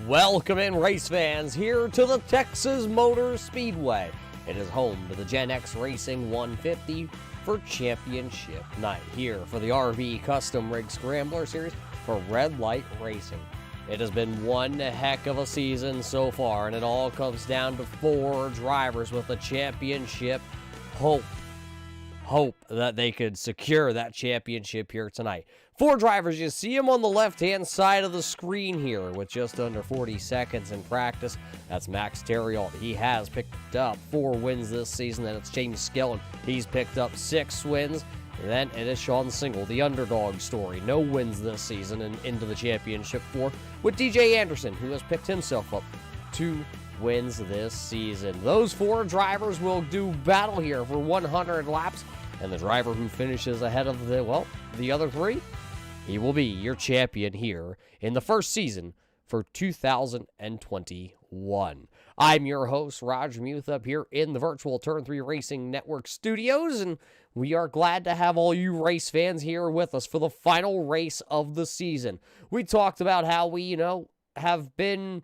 Welcome in, race fans, here to the Texas Motor Speedway. It is home to the GenX Racing 150 for championship night, here for the RV Custom Rig Scrambler Series for Red Light Racing. It has been one heck of a season so far, and it all comes down to 4 drivers with a championship hope that they could secure that championship here tonight. 4 drivers, you see them on the left-hand side of the screen here with just under 40 seconds in practice. That's Max Terriot. He has picked up 4 wins this season. Then it's James Skellen. He's picked up 6 wins. And then it is Sean Single, the underdog story. No wins this season and into the championship 4 with DJ Anderson, who has picked himself up 2 wins this season. Those 4 drivers will do battle here for 100 laps. And the driver who finishes ahead of the other 3, he will be your champion here in the first season for 2021. I'm your host, Roger Muth, up here in the virtual Turn 3 Racing Network studios, and we are glad to have all you race fans here with us for the final race of the season. We talked about how we, have been,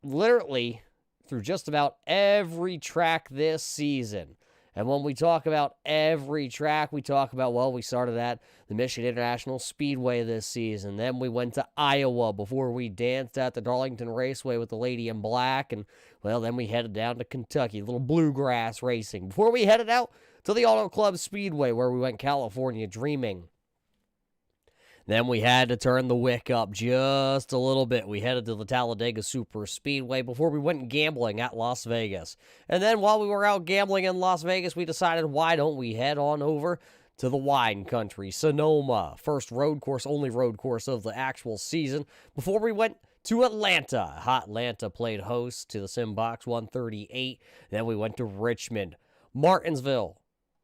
literally through just about every track this season. And when we talk about every track, we talk about, we started at the Michigan International Speedway this season. Then we went to Iowa before we danced at the Darlington Raceway with the Lady in Black. And, then we headed down to Kentucky, a little bluegrass racing, before we headed out to the Auto Club Speedway, where we went California dreaming. Then we had to turn the wick up just a little bit. We headed to the Talladega Super Speedway before we went gambling at Las Vegas. And then while we were out gambling in Las Vegas, we decided, why don't we head on over to the wine country, Sonoma. First road course, only road course of the actual season, before we went to Atlanta. Hot Atlanta played host to the Simbox 138. Then we went to Richmond. Martinsville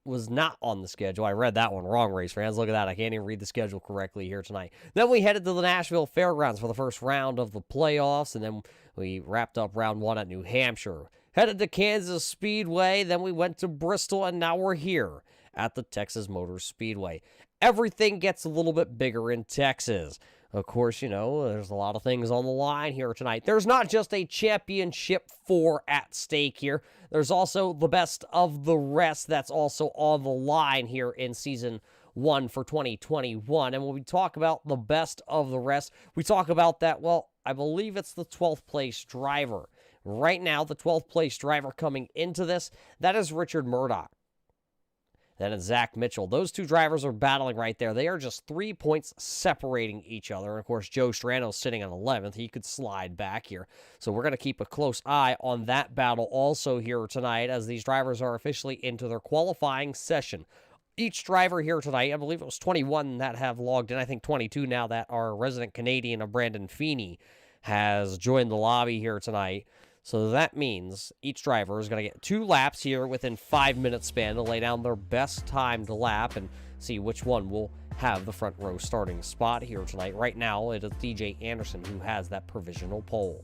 was not on the schedule. I read that one wrong, race fans. Look at that. I can't even read the schedule correctly here tonight. Then we headed to the Nashville Fairgrounds for the first round of the playoffs, and then we wrapped up round 1 at New Hampshire. Headed to Kansas Speedway, then we went to Bristol, and now we're here at the Texas Motor Speedway. Everything gets a little bit bigger in Texas. Of course, there's a lot of things on the line here tonight. There's not just a championship 4 at stake here. There's also the best of the rest that's also on the line here in Season 1 for 2021. And when we talk about the best of the rest, we talk about that, I believe it's the 12th place driver. Right now, the 12th place driver coming into this, that is Richard Murdoch. Then it's Zach Mitchell. Those 2 drivers are battling right there. They are just 3 points separating each other. And, of course, Joe Strano's sitting on 11th. He could slide back here. So we're going to keep a close eye on that battle also here tonight as these drivers are officially into their qualifying session. Each driver here tonight, I believe it was 21 that have logged in. I think 22 now that our resident Canadian of Brandon Feeney has joined the lobby here tonight. So that means each driver is going to get 2 laps here within 5-minute span to lay down their best time to lap and see which one will have the front row starting spot here tonight. Right now, it is DJ Anderson who has that provisional pole.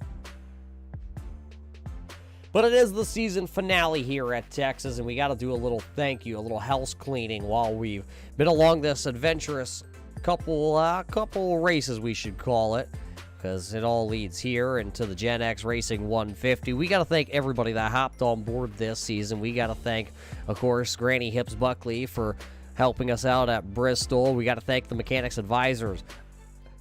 But it is the season finale here at Texas, and we got to do a little thank you, a little house cleaning while we've been along this adventurous couple races, we should call it, because it all leads here into the GenX Racing 150. We got to thank everybody that hopped on board this season. We got to thank, of course, Granny Hips Buckley for helping us out at Bristol. We got to thank the Mechanics Advisors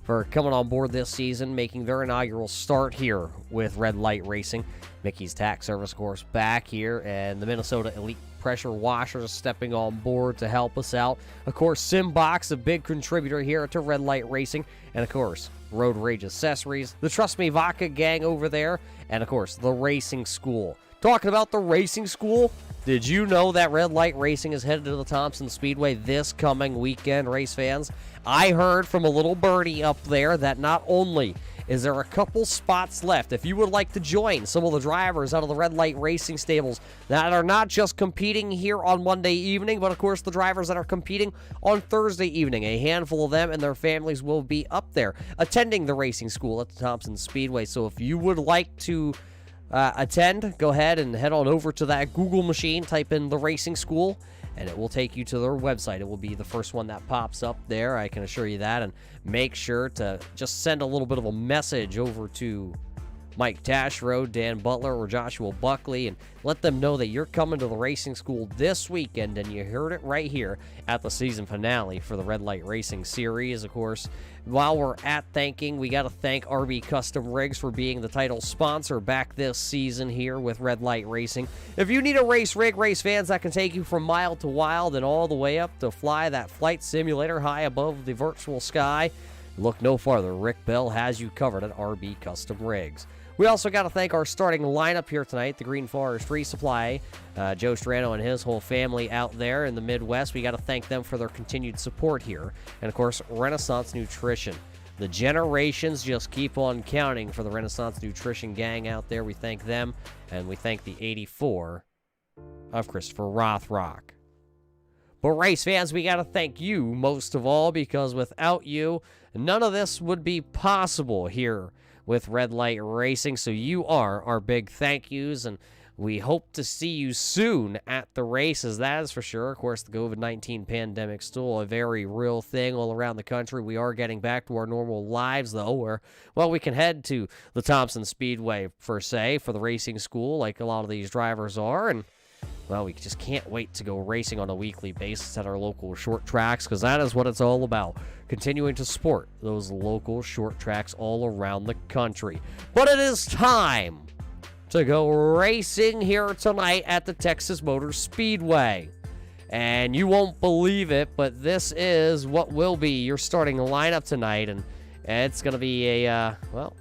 for coming on board this season, making their inaugural start here with Red Light Racing. Mickey's Tax Service, of course, back here, and the Minnesota Elite Pressure Washers stepping on board to help us out. Of course, Simbox, a big contributor here to Red Light Racing, and of course, Road Rage Accessories, the Trust Me Vodka gang over there, and of course, the Racing School. Talking about the Racing School, did you know that Red Light Racing is headed to the Thompson Speedway this coming weekend, race fans? I heard from a little birdie up there that not only is there a couple spots left, if you would like to join some of the drivers out of the Red Light Racing stables that are not just competing here on Monday evening, but of course the drivers that are competing on Thursday evening. A handful of them and their families will be up there attending the Racing School at the Thompson Speedway. So if you would like to attend, go ahead and head on over to that Google machine, type in the Racing School, and it will take you to their website. It will be the first one that pops up there, I can assure you that. And make sure to just send a little bit of a message over to Mike Tashrow, Dan Butler, or Joshua Buckley, and let them know that you're coming to the racing school this weekend, and you heard it right here at the season finale for the Red Light Racing Series. Of course, while we're at thanking, we got to thank RB Custom Rigs for being the title sponsor back this season here with Red Light Racing. If you need a race rig, race fans that can take you from mild to wild and all the way up to fly that flight simulator high above the virtual sky, look no farther. Rick Bell has you covered at RB Custom Rigs. We also got to thank our starting lineup here tonight, the Green Forest Resupply, Joe Strano and his whole family out there in the Midwest. We got to thank them for their continued support here. And, of course, Renaissance Nutrition. The generations just keep on counting for the Renaissance Nutrition gang out there. We thank them, and we thank the 84 of Christopher Rothrock. But, race fans, we got to thank you most of all, because without you, none of this would be possible here with Red Light Racing. So you are our big thank yous, and we hope to see you soon at the races, that is for sure. Of course, the COVID-19 pandemic still a very real thing all around the country. We are getting back to our normal lives, though, where, well, we can head to the Thompson Speedway, per se, for the racing school, like a lot of these drivers are, and well, we just can't wait to go racing on a weekly basis at our local short tracks, because that is what it's all about, continuing to support those local short tracks all around the country. But it is time to go racing here tonight at the Texas Motor Speedway. And you won't believe it, but this is what will be your starting lineup tonight, and it's going to be a, well,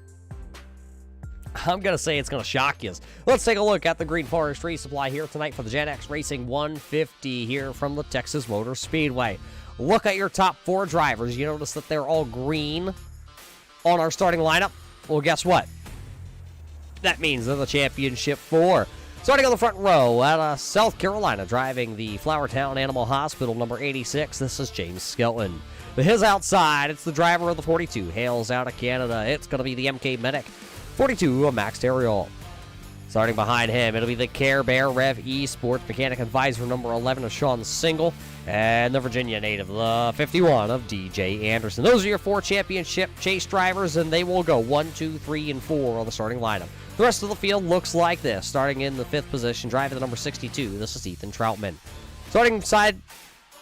I'm going to say it's going to shock you. Let's take a look at the Green Forest Resupply here tonight for the GenX Racing 150 here from the Texas Motor Speedway. Look at your top four drivers. You notice that they're all green on our starting lineup? Well, guess what? That means they're the championship four. Starting on the front row out of South Carolina, driving the Flowertown Animal Hospital, number 86, this is James Skelton. To his outside, it's the driver of the 42, hails out of Canada. It's going to be the MK Medic 42 of Max Terriol. Starting behind him, it'll be the Care Bear Rev Esports Mechanic Advisor number 11 of Sean Single, and the Virginia native, the 51 of DJ Anderson. Those are your four championship chase drivers, and they will go 1, 2, 3, and 4 on the starting lineup. The rest of the field looks like this. Starting in the 5th position, driving the number 62, this is Ethan Troutman. Starting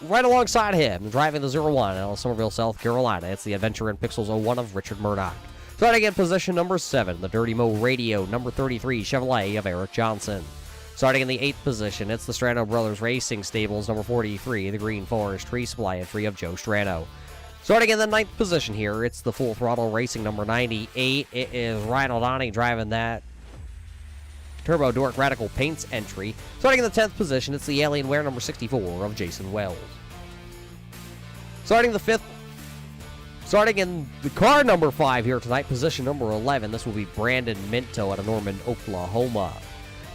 right alongside him, driving the 01 out of Somerville, South Carolina, it's the Adventure in Pixels 01 of Richard Murdoch. Starting in position number 7, the Dirty Mo Radio, number 33, Chevrolet of Eric Johnson. Starting in the 8th position, it's the Strano Brothers Racing Stables, number 43, the Green Forest Resupply entry of Joe Strano. Starting in the 9th position here, it's the Full Throttle Racing, number 98. It is Ryan Aldani driving that Turbo Dork Radical Paints entry. Starting in the 10th position, it's the Alienware, number 64 of Jason Wells. Starting in the car number 5 here tonight, position number 11, this will be Brandon Minto out of Norman, Oklahoma.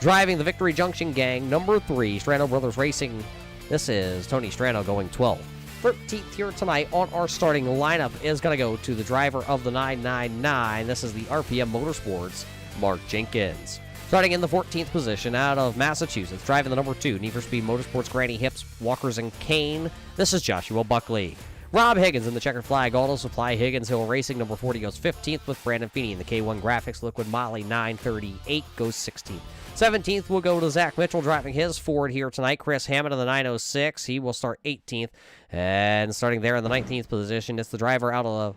Driving the Victory Junction Gang, number 3, Strano Brothers Racing, this is Tony Strano going 12th. 13th here tonight on our starting lineup is going to go to the driver of the 999. This is the RPM Motorsports, Mark Jenkins. Starting in the 14th position out of Massachusetts, driving the number 2, Need for Speed Motorsports, Granny Hips, Walkers and Kane, this is Joshua Buckley. Rob Higgins in the Checkered Flag Auto Supply Higgins Hill Racing, number 40 goes 15th with Brandon Feeney in the K1 Graphics Liquid Molly 938 goes 16th. 17th will go to Zach Mitchell driving his Ford here tonight. Chris Hammond in the 906, he will start 18th. And starting there in the 19th position, it's the driver out of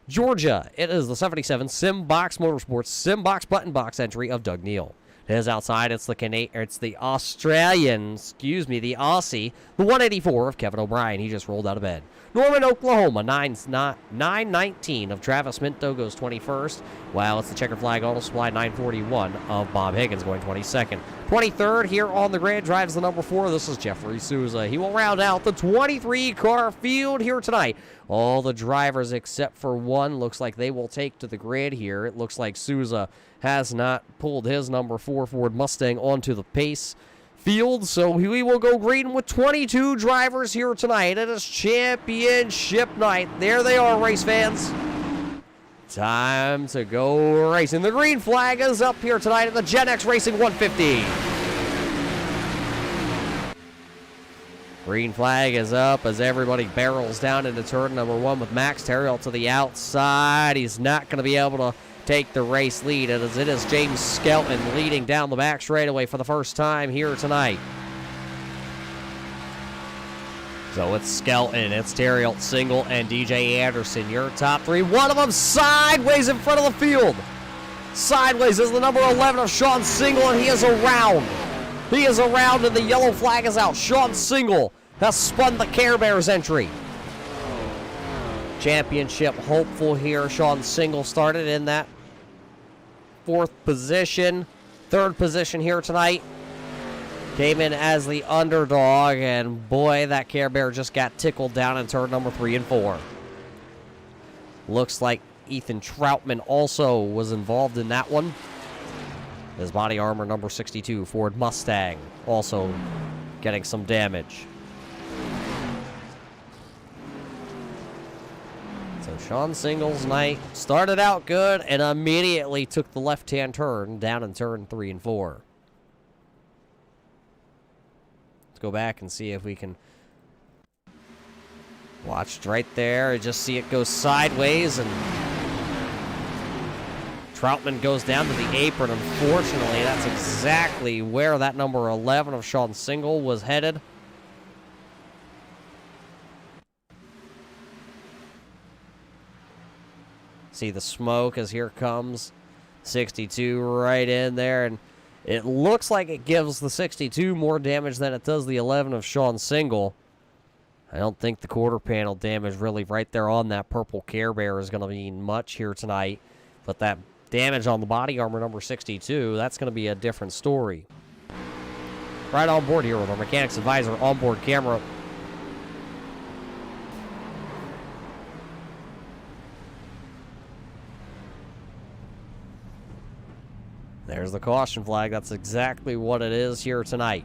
Georgia. It is the 77 Simbox Motorsports Simbox Button Box entry of Doug Neal. His outside, it's the Australian, the Aussie, the 184 of Kevin O'Brien. He just rolled out of bed. Norman, Oklahoma, 919 of Travis Minto goes 21st, while it's the Checkered Flag Auto Supply 941 of Bob Higgins going 22nd. 23rd here on the grid drives the number 4. This is Jeffrey Souza. He will round out the 23-car field here tonight. All the drivers except for one looks like they will take to the grid here. It looks like Souza has not pulled his number 4 Ford Mustang onto the pace field, so we will go green with 22 drivers here tonight. It is championship night. There they are, race fans. Time to go racing. The green flag is up here tonight at the GenX Racing 150. Green flag is up as everybody barrels down into turn number 1 with Max Terrill to the outside. He's not going to be able to take the race lead, as it is James Skelton leading down the back straightaway for the first time here tonight. So it's Skelton, it's Terrill, Single, and DJ Anderson. Your top 3. One of them sideways in front of the field. Sideways is the number 11 of Sean Single, and he is around. He is around, and the yellow flag is out. Sean Single has spun the Care Bears entry. Championship hopeful here. Sean Single started in that 4th position. 3rd position here tonight. Came in as the underdog, and boy, that Care Bear just got tickled down in turn number 3 and 4. Looks like Ethan Troutman also was involved in that one. His body armor number 62 Ford Mustang also getting some damage. So Sean Single's night started out good and immediately took the left-hand turn down in turn 3 and 4. Let's go back and see if we can watch right there. Just see it go sideways, and Troutman goes down to the apron. Unfortunately, that's exactly where that number 11 of Sean Single was headed. See the smoke as here comes 62 right in there, and it looks like it gives the 62 more damage than it does the 11 of Sean Single. I don't think the quarter panel damage really right there on that purple Care Bear is going to mean much here tonight, but that damage on the body armor number 62, that's going to be a different story. Right on board here with our Mechanics Advisor onboard camera. There's the caution flag. That's exactly what it is here tonight.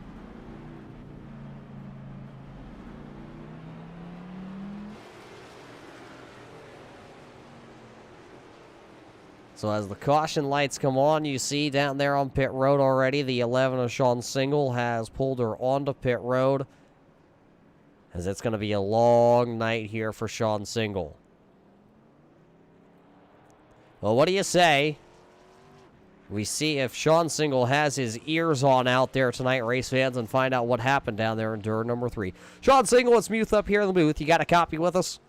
So as the caution lights come on, you see down there on pit road already, the 11 of Sean Single has pulled her onto pit road, as it's going to be a long night here for Sean Single. Well, what do you say? We see if Sean Single has his ears on out there tonight, race fans, and find out what happened down there in turn number 3. Sean Single, it's Muth up here in the booth. You got a copy with us?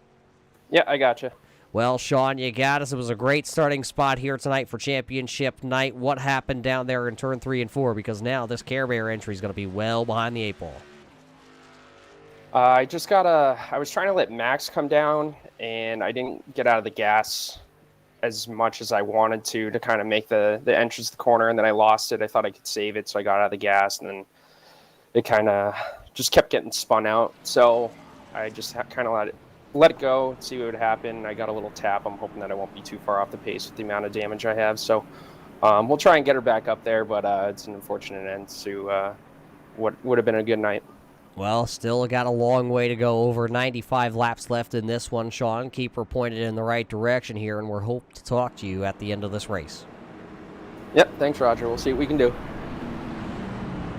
Yeah, I got you. Well, Sean, you got us. It was a great starting spot here tonight for championship night. What happened down there in turn 3 and 4? Because now this Care Bear entry is going to be well behind the 8 ball. I was trying to let Max come down, and I didn't get out of the gas as much as I wanted to kind of make the entrance to the corner, and then I lost it. I thought I could save it, so I got out of the gas, and then it kind of just kept getting spun out. So I just kind of let it go, see what would happen. I got a little tap. I'm hoping that I won't be too far off the pace with the amount of damage I have. So we'll try and get her back up there, but it's an unfortunate end to what would have been a good night. Well, still got a long way to go. Over 95 laps left in this one, Sean. Keep her pointed in the right direction here, and we're hoping to talk to you at the end of this race. Yep, thanks, Roger. We'll see what we can do.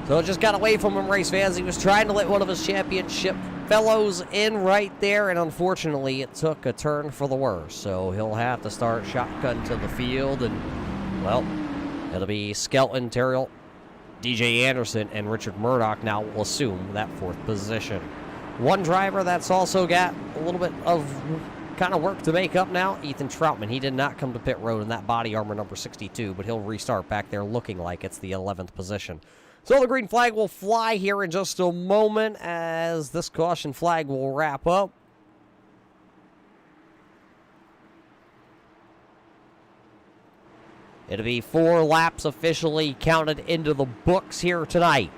So it just got away from him, race fans. He was trying to let one of his championship fellows in right there, and unfortunately it took a turn for the worse. So he'll have to start shotgun to the field, and, well, it'll be Skelton, Terrill, DJ Anderson, and Richard Murdoch now will assume that 4th position. One driver that's also got a little bit of kind of work to make up now, Ethan Troutman. He did not come to pit road in that body armor number 62, but he'll restart back there looking like it's the 11th position. So the green flag will fly here in just a moment as this caution flag will wrap up. It'll be 4 laps officially counted into the books here tonight.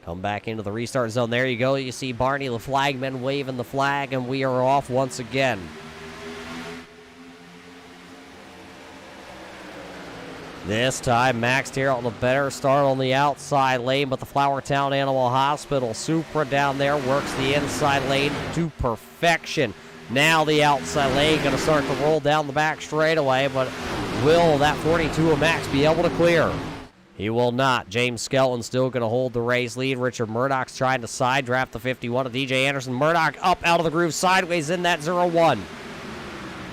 Come back into the restart zone. There you go. You see Barney the flagman waving the flag, and we are off once again. This time, Max Terrill the better start on the outside lane, but the Flowertown Animal Hospital Supra down there works the inside lane to perfection. Now the outside lane going to start to roll down the back straightaway, but will that 42 of Max be able to clear? He will not. James Skelton still going to hold the race lead. Richard Murdoch's trying to side draft the 51 of DJ Anderson. Murdoch up out of the groove, sideways in that 0-1.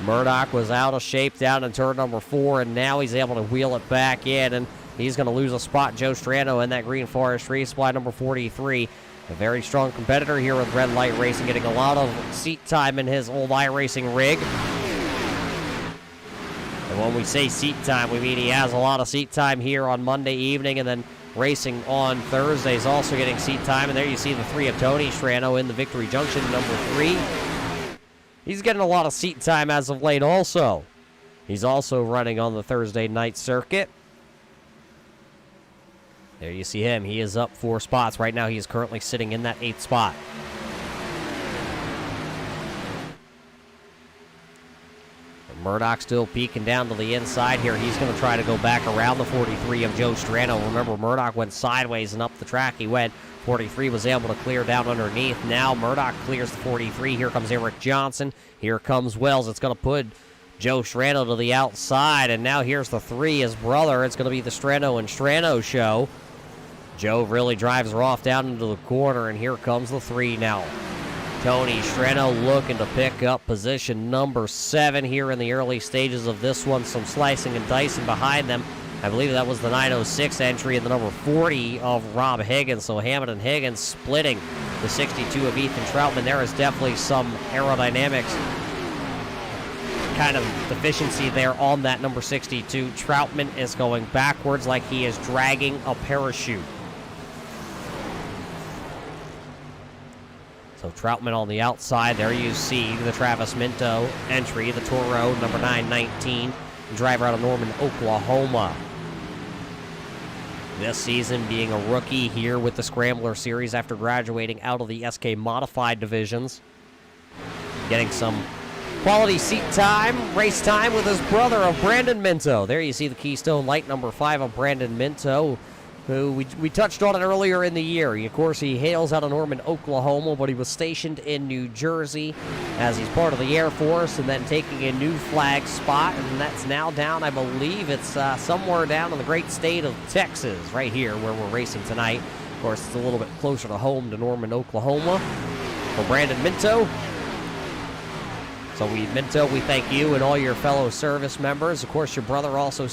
Murdoch was out of shape down in turn number 4, and now he's able to wheel it back in, and he's going to lose a spot. Joe Strano in that Green Forest resupply number 43. A very strong competitor here with Red Light Racing, getting a lot of seat time in his old iRacing rig. And when we say seat time, we mean he has a lot of seat time here on Monday evening, and then racing on Thursday is also getting seat time. And there you see the 3 of Tony Strano in the Victory Junction, number 3. He's getting a lot of seat time as of late also. He's also running on the Thursday night circuit. There you see him. He is up 4 spots. Right now he is currently sitting in that 8th spot. Murdoch still peeking down to the inside here. He's going to try to go back around the 43 of Joe Strano. Remember, Murdoch went sideways and up the track he went. 43 was able to clear down underneath. Now Murdoch clears the 43. Here comes Eric Johnson. Here comes Wells. It's going to put Joe Strano to the outside. And now here's the 3, his brother. It's going to be the Strano and Strano show. Joe really drives her off down into the corner, and here comes the 3 now. Tony Strano looking to pick up position number 7 here in the early stages of this one. Some slicing and dicing behind them. I believe that was the 906 entry and the number 40 of Rob Higgins. So Hammond and Higgins splitting the 62 of Ethan Troutman. There is definitely some aerodynamics kind of deficiency there on that number 62. Troutman is going backwards like he is dragging a parachute. So Troutman on the outside. There you see the Travis Minto entry, the Toro, number 919, driver out of Norman, Oklahoma. This season being a rookie here with the Scrambler Series after graduating out of the SK Modified divisions. Getting some quality seat time, race time with his brother of Brandon Minto. There you see the Keystone Light number 5 of Brandon Minto, who we touched on it earlier in the year. Of course, he hails out of Norman, Oklahoma, but he was stationed in New Jersey as he's part of the Air Force and then taking a new flag spot, and that's now down, I believe it's somewhere down in the great state of Texas, right here where we're racing tonight. Of course, it's a little bit closer to home to Norman, Oklahoma. For Brandon Minto. So Minto, we thank you and all your fellow service members. Of course, your brother also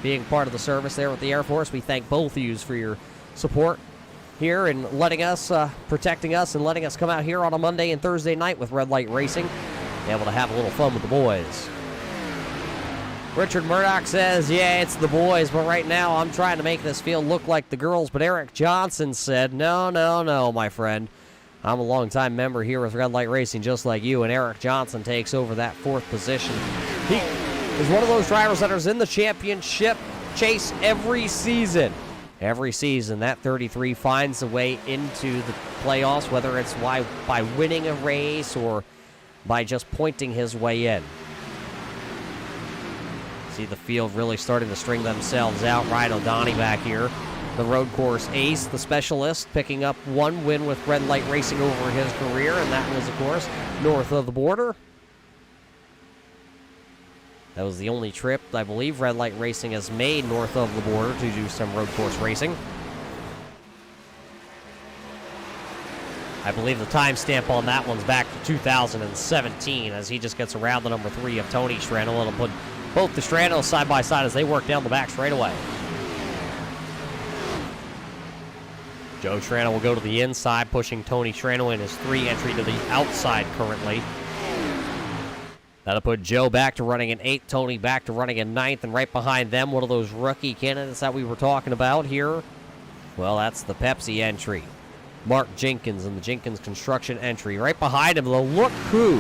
being part of the service there with the Air Force. We thank both of you for your support here and letting us, protecting us and letting us come out here on a Monday and Thursday night with Red Light Racing. Be able to have a little fun with the boys. Richard Murdoch says, yeah, it's the boys, but right now I'm trying to make this field look like the girls. But Eric Johnson said, no, my friend. I'm a longtime member here with Red Light Racing, just like you, and Eric Johnson takes over that 4th position. He is one of those drivers that is in the championship chase every season. Every season, that 33 finds a way into the playoffs, whether it's by winning a race or by just pointing his way in. See the field really starting to string themselves out. Ryan O'Donnell back here. The road course ace, the specialist, picking up 1 win with Red Light Racing over his career, and that was, of course, north of the border. That was the only trip, I believe, Red Light Racing has made north of the border to do some road course racing. I believe the timestamp on that one's back to 2017, as he just gets around the number 3 of Tony Strano, and will put both the Stranos side by side as they work down the back straightaway. Joe Strano will go to the inside, pushing Tony Strano in his 3 entry to the outside currently. That'll put Joe back to running in 8th, Tony back to running in 9th, and right behind them, one of those rookie candidates that we were talking about here. Well, that's the Pepsi entry. Mark Jenkins in the Jenkins Construction entry. Right behind him, though, look who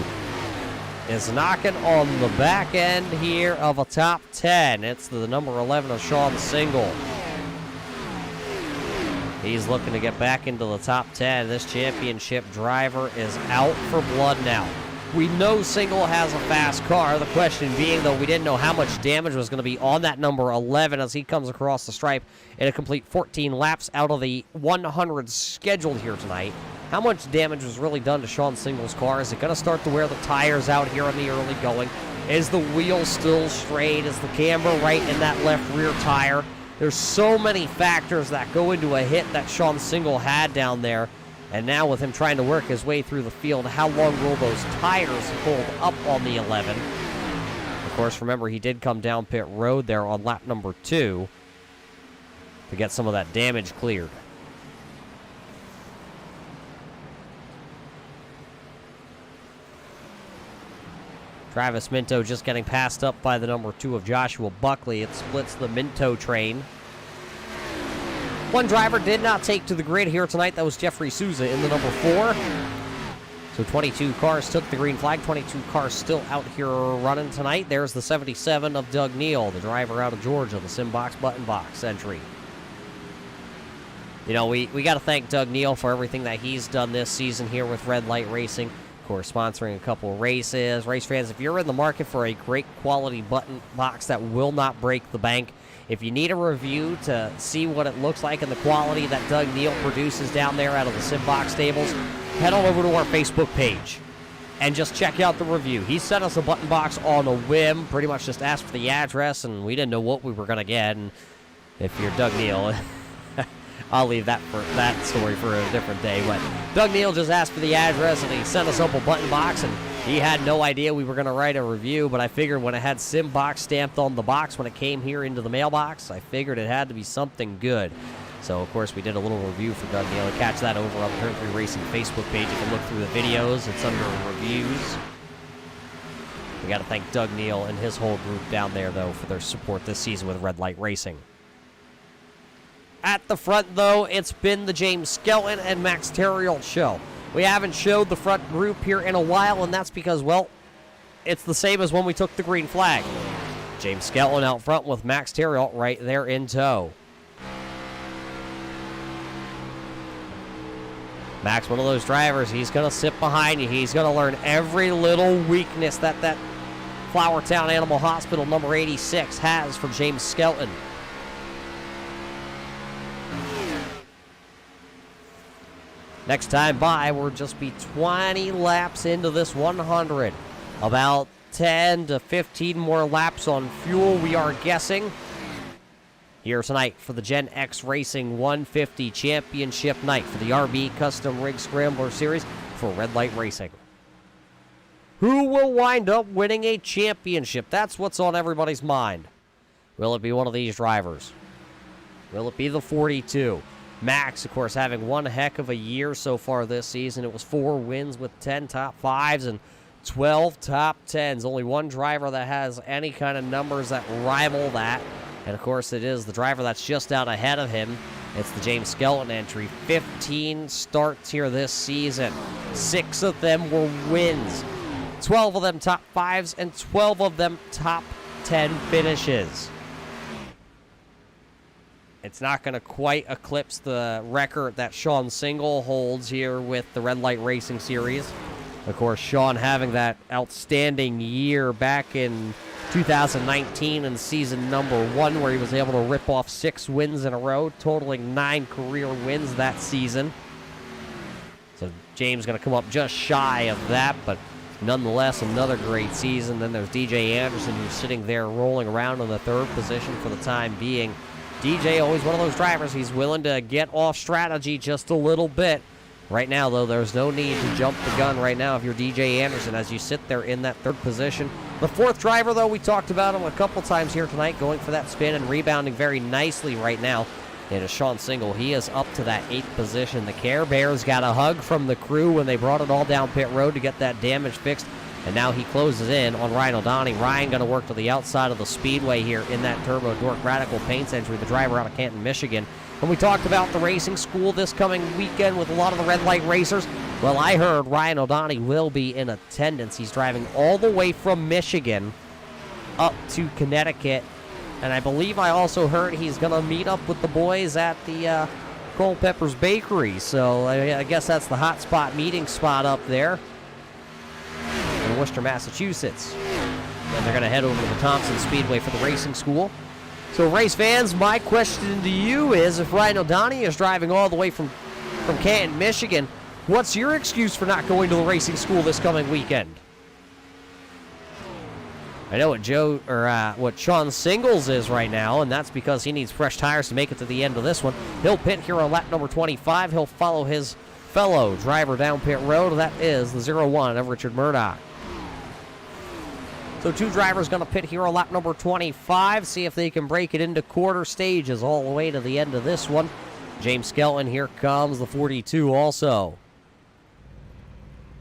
is knocking on the back end here of a top 10. It's the number 11 of Sean Single. He's looking to get back into the top 10. This championship driver is out for blood now. We know Single has a fast car. The question being, though, we didn't know how much damage was going to be on that number 11 as he comes across the stripe in a complete 14 laps out of the 100 scheduled here tonight. How much damage was really done to Sean Single's car? Is it going to start to wear the tires out here in the early going? Is the wheel still straight? Is the camber right in that left rear tire? There's so many factors that go into a hit that Sean Single had down there. And now with him trying to work his way through the field, how long will those tires hold up on the 11? Of course, remember, he did come down pit road there on lap number 2 to get some of that damage cleared. Travis Minto just getting passed up by the number 2 of Joshua Buckley. It splits the Minto train. One driver did not take to the grid here tonight. That was Jeffrey Souza in the number 4. So 22 cars took the green flag. 22 cars still out here running tonight. There's the 77 of Doug Neal, the driver out of Georgia, the Simbox Button Box entry. You know, we got to thank Doug Neal for everything that he's done this season here with Red Light Racing. Of course, sponsoring a couple of races. Race fans, if you're in the market for a great quality button box that will not break the bank, if you need a review to see what it looks like and the quality that Doug Neal produces down there out of the Simbox stables, head on over to our Facebook page and just check out the review. He sent us a button box on a whim, pretty much just asked for the address, and we didn't know what we were going to get. And if you're Doug Neal, I'll leave that story for a different day. But Doug Neal just asked for the address, and he sent us up a button box, and he had no idea we were going to write a review. But I figured when it had Simbox stamped on the box when it came here into the mailbox, I figured it had to be something good. So, of course, we did a little review for Doug Neal. Catch that over on the Turn 3 Racing Facebook page. You can look through the videos. It's under reviews. We got to thank Doug Neal and his whole group down there, though, for their support this season with Red Light Racing. At the front, though, it's been the James Skelton and Max Terriot show. We haven't showed the front group here in a while, and that's because, well, it's the same as when we took the green flag. James Skelton out front with Max Terriot right there in tow. Max, one of those drivers, he's going to sit behind you. He's going to learn every little weakness that Flowertown Animal Hospital number 86 has for James Skelton. Next time by, we'll just be 20 laps into this 100. About 10 to 15 more laps on fuel, we are guessing. Here tonight for the GenX Racing 150 Championship night for the RB Custom Rig Scrambler Series for Red Light Racing. Who will wind up winning a championship? That's what's on everybody's mind. Will it be one of these drivers? Will it be the 42? Max, of course, having one heck of a year so far this season. It was 4 wins with 10 top 5s and 12 top 10s. Only one driver that has any kind of numbers that rival that. And, of course, it is the driver that's just out ahead of him. It's the James Skelton entry. 15 starts here this season. 6 of them were wins. 12 of them top 5s and 12 of them top 10 finishes. It's not going to quite eclipse the record that Sean Single holds here with the Red Light Racing Series. Of course, Sean having that outstanding year back in 2019 in season number 1 where he was able to rip off 6 wins in a row, totaling 9 career wins that season. So James going to come up just shy of that, but nonetheless, another great season. Then there's DJ Anderson, who's sitting there rolling around in the 3rd position for the time being. DJ, always one of those drivers, he's willing to get off strategy just a little bit. Right now, though, there's no need to jump the gun right now if you're DJ Anderson as you sit there in that 3rd position. The 4th driver, though, we talked about him a couple times here tonight, going for that spin and rebounding very nicely right now. It is Sean Single. He is up to that 8th position. The Care Bears got a hug from the crew when they brought it all down pit road to get that damage fixed. And now he closes in on Ryan O'Donnell. Ryan going to work to the outside of the speedway here in that Turbo Dork Radical Paints entry, the driver out of Canton, Michigan. And we talked about the racing school this coming weekend with a lot of the Red Light racers. Well, I heard Ryan O'Donnell will be in attendance. He's driving all the way from Michigan up to Connecticut. And I believe I also heard he's going to meet up with the boys at the Culpepper's Bakery. So I guess that's the hot spot meeting spot up there in Worcester, Massachusetts. Then they're going to head over to the Thompson Speedway for the racing school. So, race fans, my question to you is, if Ryan O'Donnell is driving all the way from Canton, Michigan, what's your excuse for not going to the racing school this coming weekend? I know what Sean Singles is right now, and that's because he needs fresh tires to make it to the end of this one. He'll pit here on lap number 25. He'll follow his fellow driver down pit road. That is the 0-1 of Richard Murdoch. So 2 drivers going to pit here on lap number 25, see if they can break it into quarter stages all the way to the end of this one. James Skelton, here comes the 42 also.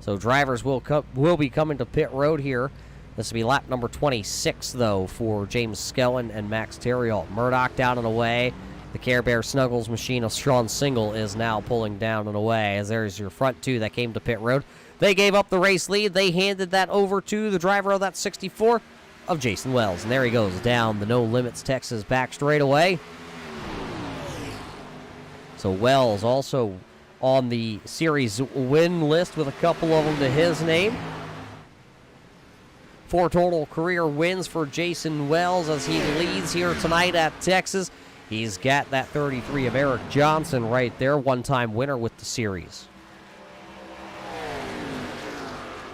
So drivers will be coming to pit road here. This will be lap number 26, though, for James Skelton and Max Theriault. Murdoch down and away. The Care Bear Snuggles machine of Sean Single is now pulling down and away, as there's your front 2 that came to pit road. They gave up the race lead. They handed that over to the driver of that 64 of Jason Wells. And there he goes down the No Limits Texas back straightaway. So Wells also on the series win list with a couple of them to his name. 4 total career wins for Jason Wells as he leads here tonight at Texas. He's got that 33 of Eric Johnson right there, one-time winner with the series.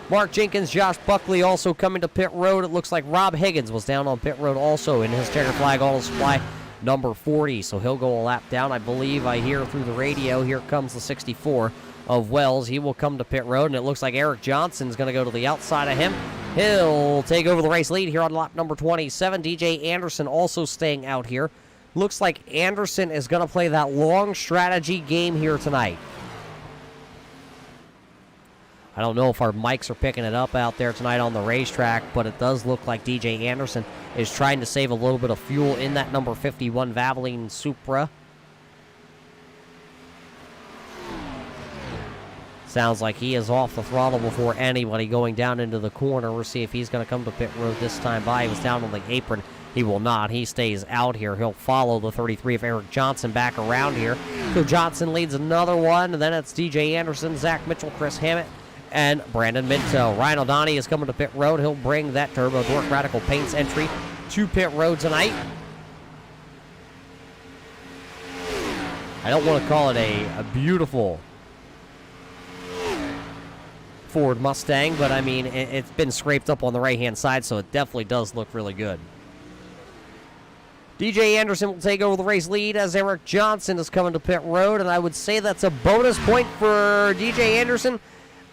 Mark Jenkins, Josh Buckley also coming to pit road. It looks like Rob Higgins was down on pit road also in his Checker Flag Auto Supply number 40. So he'll go a lap down. I believe I hear through the radio, here comes the 64 of Wells. He will come to pit road, and it looks like Eric Johnson's going to go to the outside of him. He'll take over the race lead here on lap number 27. DJ Anderson also staying out here. Looks like Anderson is going to play that long strategy game here tonight. I don't know if our mics are picking it up out there tonight on the racetrack, but it does look like DJ Anderson is trying to save a little bit of fuel in that number 51 Valvoline Supra. Sounds like he is off the throttle before anybody going down into the corner. We'll see if he's going to come to pit road this time by. He was down on the apron. He will not. He stays out here. He'll follow the 33 of Eric Johnson back around here. So Johnson leads another one, and then it's DJ Anderson, Zach Mitchell, Chris Hammett, and Brandon Minto. Ryan O'Donnell is coming to pit road. He'll bring that Turbo Dork Radical Paints entry to pit road tonight. I don't want to call it a beautiful Ford Mustang, but I mean, it's been scraped up on the right-hand side, so it definitely does look really good. DJ Anderson will take over the race lead as Eric Johnson is coming to pit road, and I would say that's a bonus point for DJ Anderson.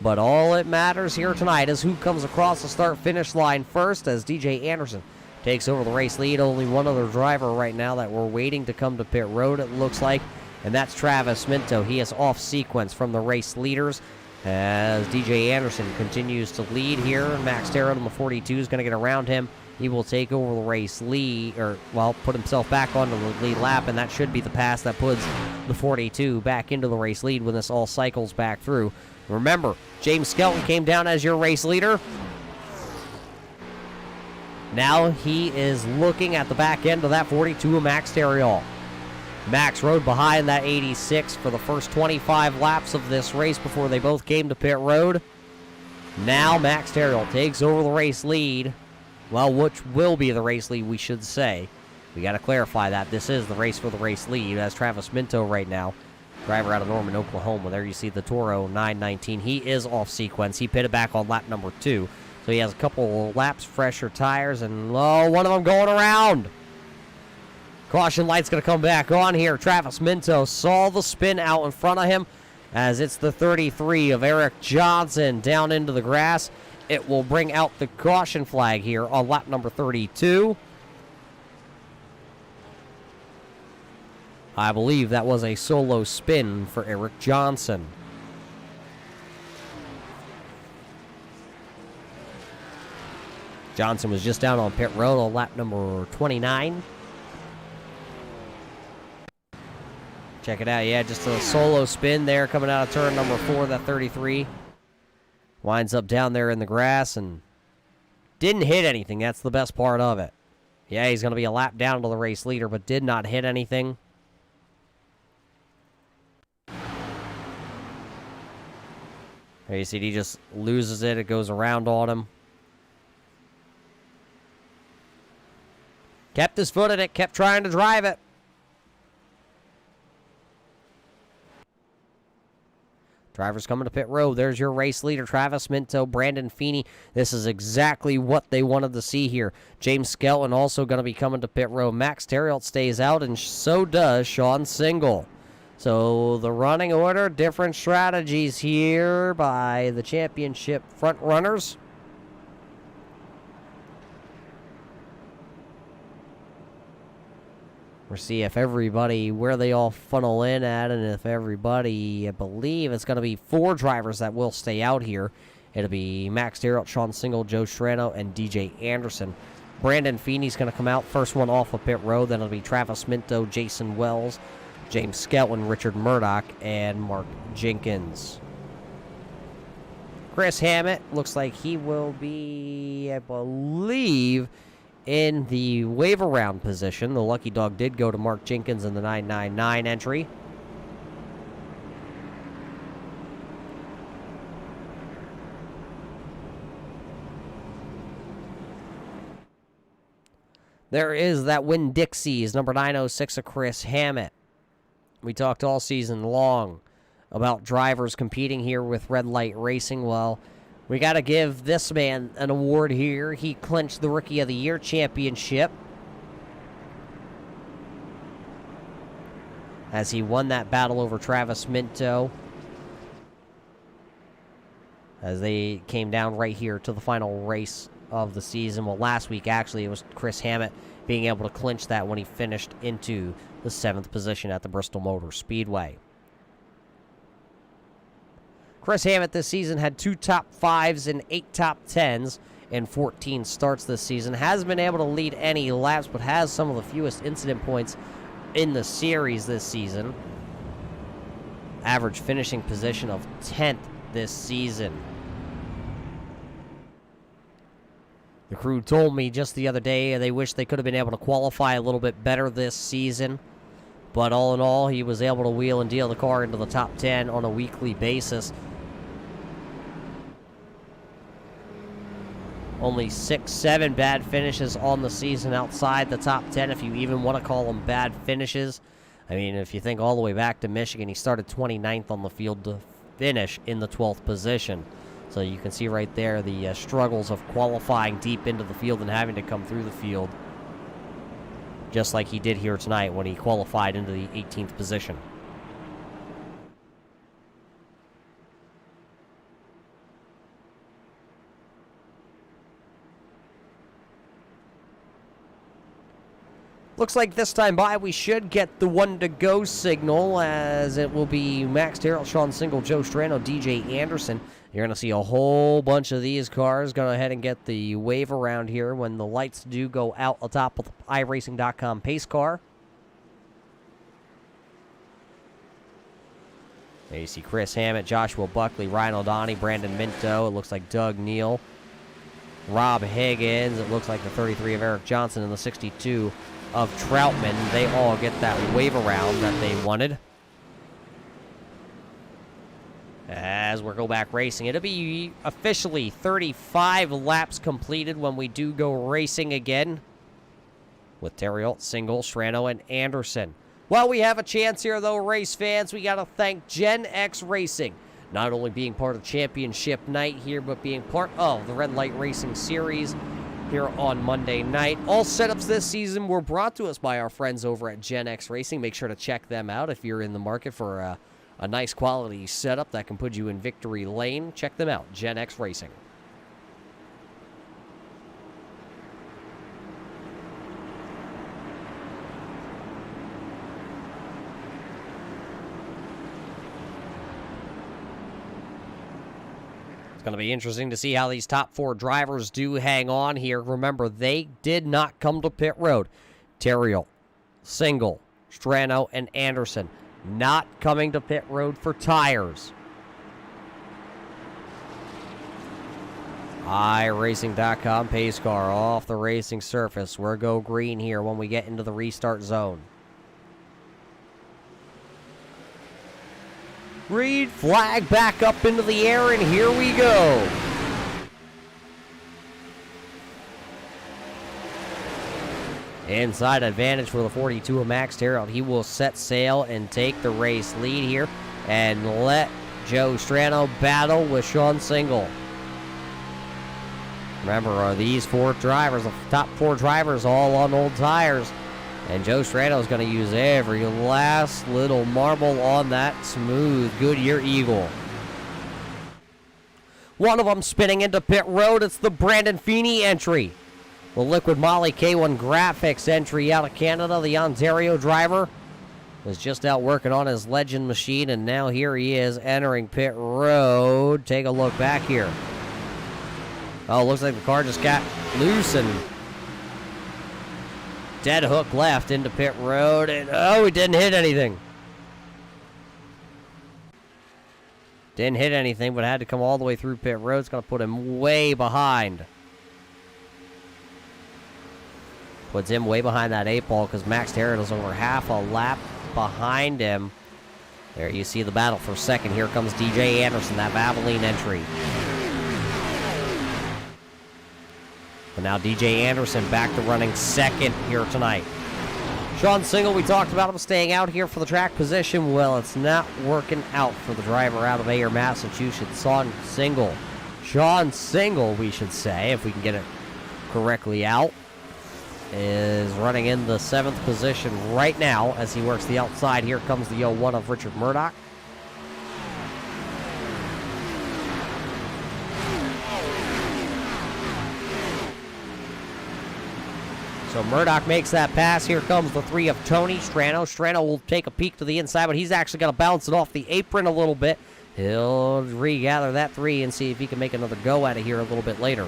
But all it matters here tonight is who comes across the start-finish line first as DJ Anderson takes over the race lead. Only one other driver right now that we're waiting to come to pit road, it looks like, and that's Travis Minto. He is off sequence from the race leaders as DJ Anderson continues to lead here. Max Theriault on the 42 is going to get around him. He will take over the race lead, put himself back onto the lead lap, and that should be the pass that puts the 42 back into the race lead when this all cycles back through. Remember, James Skelton came down as your race leader. Now he is looking at the back end of that 42 of Max Theriault. Max rode behind that 86 for the first 25 laps of this race before they both came to pit road. Now Max Theriault takes over the race lead. Well, which will be the race lead, we should say. We got to clarify that. This is the race for the race lead as Travis Minto right now. Driver out of Norman, Oklahoma. There you see the Toro 919. He is off sequence. He pitted back on lap number 2. So he has a couple laps, fresher tires, and one of them going around. Caution light's going to come back on here. Travis Minto saw the spin out in front of him as it's the 33 of Eric Johnson down into the grass. It will bring out the caution flag here on lap number 32. I believe that was a solo spin for Eric Johnson. Johnson was just down on pit road on lap number 29. Check it out. Yeah, just a solo spin there coming out of turn number 4, that 33. Winds up down there in the grass and didn't hit anything. That's the best part of it. Yeah, he's going to be a lap down to the race leader, but did not hit anything. There you see he just loses it. It goes around on him. Kept his foot in it. Kept trying to drive it. Drivers coming to pit road. There's your race leader, Travis Minto, Brandon Feeney. This is exactly what they wanted to see here. James Skelton also going to be coming to pit road. Max Terriot stays out, and so does Sean Single. So the running order, different strategies here by the championship front runners. We'll see if everybody, where they all funnel in at, and if everybody, I believe it's going to be 4 drivers that will stay out here. It'll be Max Terriot, Sean Single, Joe Strano, and DJ Anderson. Brandon Feeney's going to come out, first one off of pit road. Then it'll be Travis Minto, Jason Wells, James Skelton, Richard Murdoch, and Mark Jenkins. Chris Hammett looks like he will be, I believe, in the wave around position. The lucky dog did go to Mark Jenkins in the 999 entry. There is that Winn-Dixie's number 906 of Chris Hammett. We talked all season long about drivers competing here with Red Light Racing. Well, we got to give this man an award here. He clinched the Rookie of the Year championship as he won that battle over Travis Minto, as they came down right here to the final race of the season. Well, last week, actually, it was Chris Hammett being able to clinch that when he finished into the 7th position at the Bristol Motor Speedway. Chris Hammett this season had 2 top 5s and 8 top 10s in 14 starts this season. Hasn't been able to lead any laps, but has some of the fewest incident points in the series this season. Average finishing position of 10th this season. The crew told me just the other day they wish they could have been able to qualify a little bit better this season. But all in all, he was able to wheel and deal the car into the top 10 on a weekly basis. Only 6, 7 bad finishes on the season outside the top 10, if you even want to call them bad finishes. I mean, if you think all the way back to Michigan, he started 29th on the field to finish in the 12th position. So you can see right there the struggles of qualifying deep into the field and having to come through the field, just like he did here tonight when he qualified into the 18th position. Looks like this time by we should get the 1 to go signal, as it will be Max Terriot, Sean Single, Joe Strano, DJ Anderson. You're going to see a whole bunch of these cars go ahead and get the wave around here when the lights do go out atop of the iRacing.com pace car. There you see Chris Hammett, Joshua Buckley, Ryan O'Donnell, Brandon Minto. It looks like Doug Neal, Rob Higgins. It looks like the 33 of Eric Johnson and the 62 of Troutman. They all get that wave around that they wanted. As we go back racing, it'll be officially 35 laps completed when we do go racing again with Terriot, Single, Strano, and Anderson. Well, we have a chance here, though, race fans. We got to thank GenX Racing, not only being part of championship night here, but being part of the Red Light Racing Series here on Monday night. All setups this season were brought to us by our friends over at GenX Racing. Make sure to check them out if you're in the market for a nice quality setup that can put you in victory lane. Check them out, GenX Racing. It's going to be interesting to see how these top 4 drivers do hang on here. Remember, they did not come to pit road. Terriot, Single, Strano, and Anderson not coming to pit road for tires. iRacing.com pace car off the racing surface. We'll go green here when we get into the restart zone. Green flag back up into the air, and here we go. Inside advantage for the 42 of Max Terriot. He will set sail and take the race lead here and let Joe Strano battle with Sean Single. Remember, these four drivers, the top four drivers, all on old tires. And Joe Strano is going to use every last little marble on that smooth Goodyear Eagle. One of them spinning into pit road. It's the Brandon Feeney entry. The Liquid Molly K1 Graphics entry out of Canada. The Ontario driver was just out working on his Legend machine, and now here he is entering pit road. Take a look back here. Oh, looks like the car just got loose and dead hook left into pit road, and oh, he didn't hit anything. Didn't hit anything, but had to come all the way through pit road. It's going to put him way behind. Puts him way behind that 8-ball because Max Terridal's over half a lap behind him. There you see the battle for second. Here comes DJ Anderson, that Valvoline entry. But now DJ Anderson back to running second here tonight. Sean Single, we talked about him staying out here for the track position. Well, it's not working out for the driver out of Ayer, Massachusetts. Sean Single, we should say, if we can get it correctly out, is running in the 7th position right now as he works the outside. Here comes the 01 of Richard Murdoch. So Murdoch makes that pass. Here comes the 3 of Tony Strano. Strano will take a peek to the inside, but he's actually going to bounce it off the apron a little bit. He'll regather that 3 and see if he can make another go at it here a little bit later.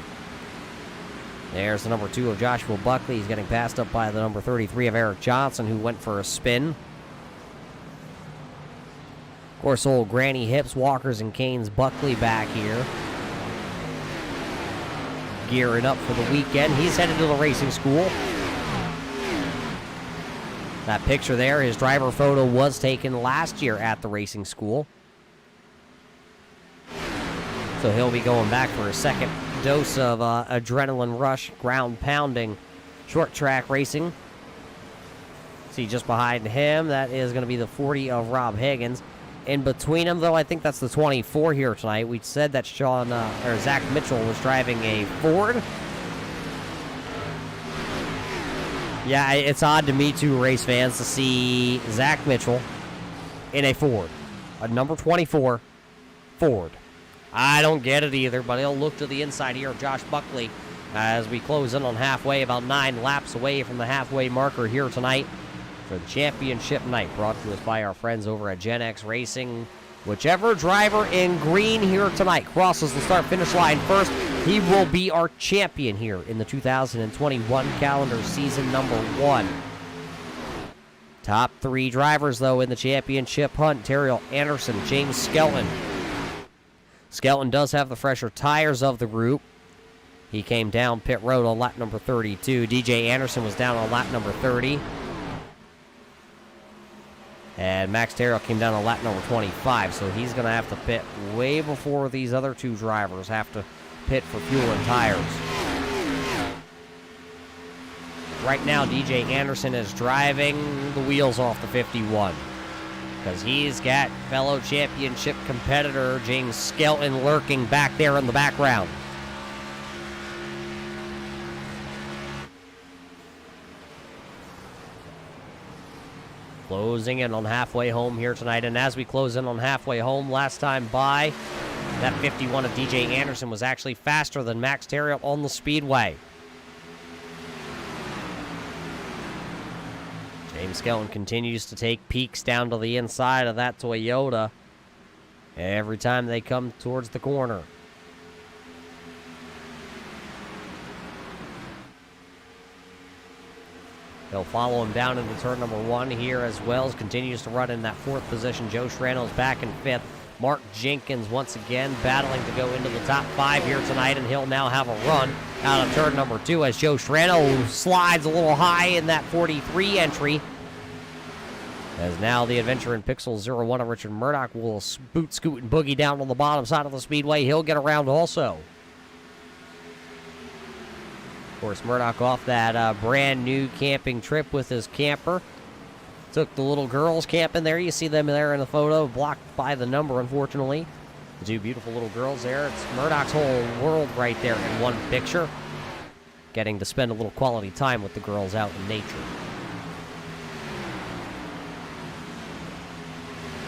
There's the number 2 of Joshua Buckley. He's getting passed up by the number 33 of Eric Johnson, who went for a spin. Of course, old Granny Hips, Walkers, and Canes Buckley back here. Gearing up for the weekend. He's headed to the racing school. That picture there, his driver photo was taken last year at the racing school. So he'll be going back for a second dose of adrenaline rush, ground pounding, short track racing. See just behind him, that is going to be the 40 of Rob Higgins. In between them, though, I think that's the 24 here tonight. We said that Zach Mitchell was driving a Ford. Yeah, it's odd to me, too, race fans, to see Zach Mitchell in a Ford. A number 24 Ford. I don't get it either, but he'll look to the inside here of Josh Buckley as we close in on halfway, about 9 laps away from the halfway marker here tonight for the championship night, brought to us by our friends over at GenX Racing. Whichever driver in green here tonight crosses the start-finish line first, he will be our champion here in the 2021 calendar season number 1. Top 3 drivers, though, in the championship hunt: Terrill Anderson, James Skelton. Skelton does have the fresher tires of the group. He came down pit road on lap number 32. DJ Anderson was down on lap number 30. And Max Terrill came down on lap number 25, so he's going to have to pit way before these other 2 drivers have to pit for fuel and tires. Right now, DJ Anderson is driving the wheels off the 51 because he's got fellow championship competitor James Skelton lurking back there in the background. Closing in on halfway home here tonight, and as we close in on halfway home, last time by, that 51 of DJ Anderson was actually faster than Max Terrill on the speedway. James Skelton continues to take peeks down to the inside of that Toyota every time they come towards the corner. He'll follow him down into turn number 1 here as Wells continues to run in that 4th position. Joe Strano's back in 5th. Mark Jenkins once again battling to go into the top 5 here tonight, and he'll now have a run out of turn number 2 as Joe Strano slides a little high in that 43 entry. As now the Adventure in Pixel 01 of Richard Murdoch will boot, scoot, and boogie down on the bottom side of the speedway. He'll get around also. Of course, Murdoch off that brand new camping trip with his camper. Took the little girls camping there. You see them there in the photo, blocked by the number, unfortunately. The two beautiful little girls there. It's Murdoch's whole world right there in one picture. Getting to spend a little quality time with the girls out in nature.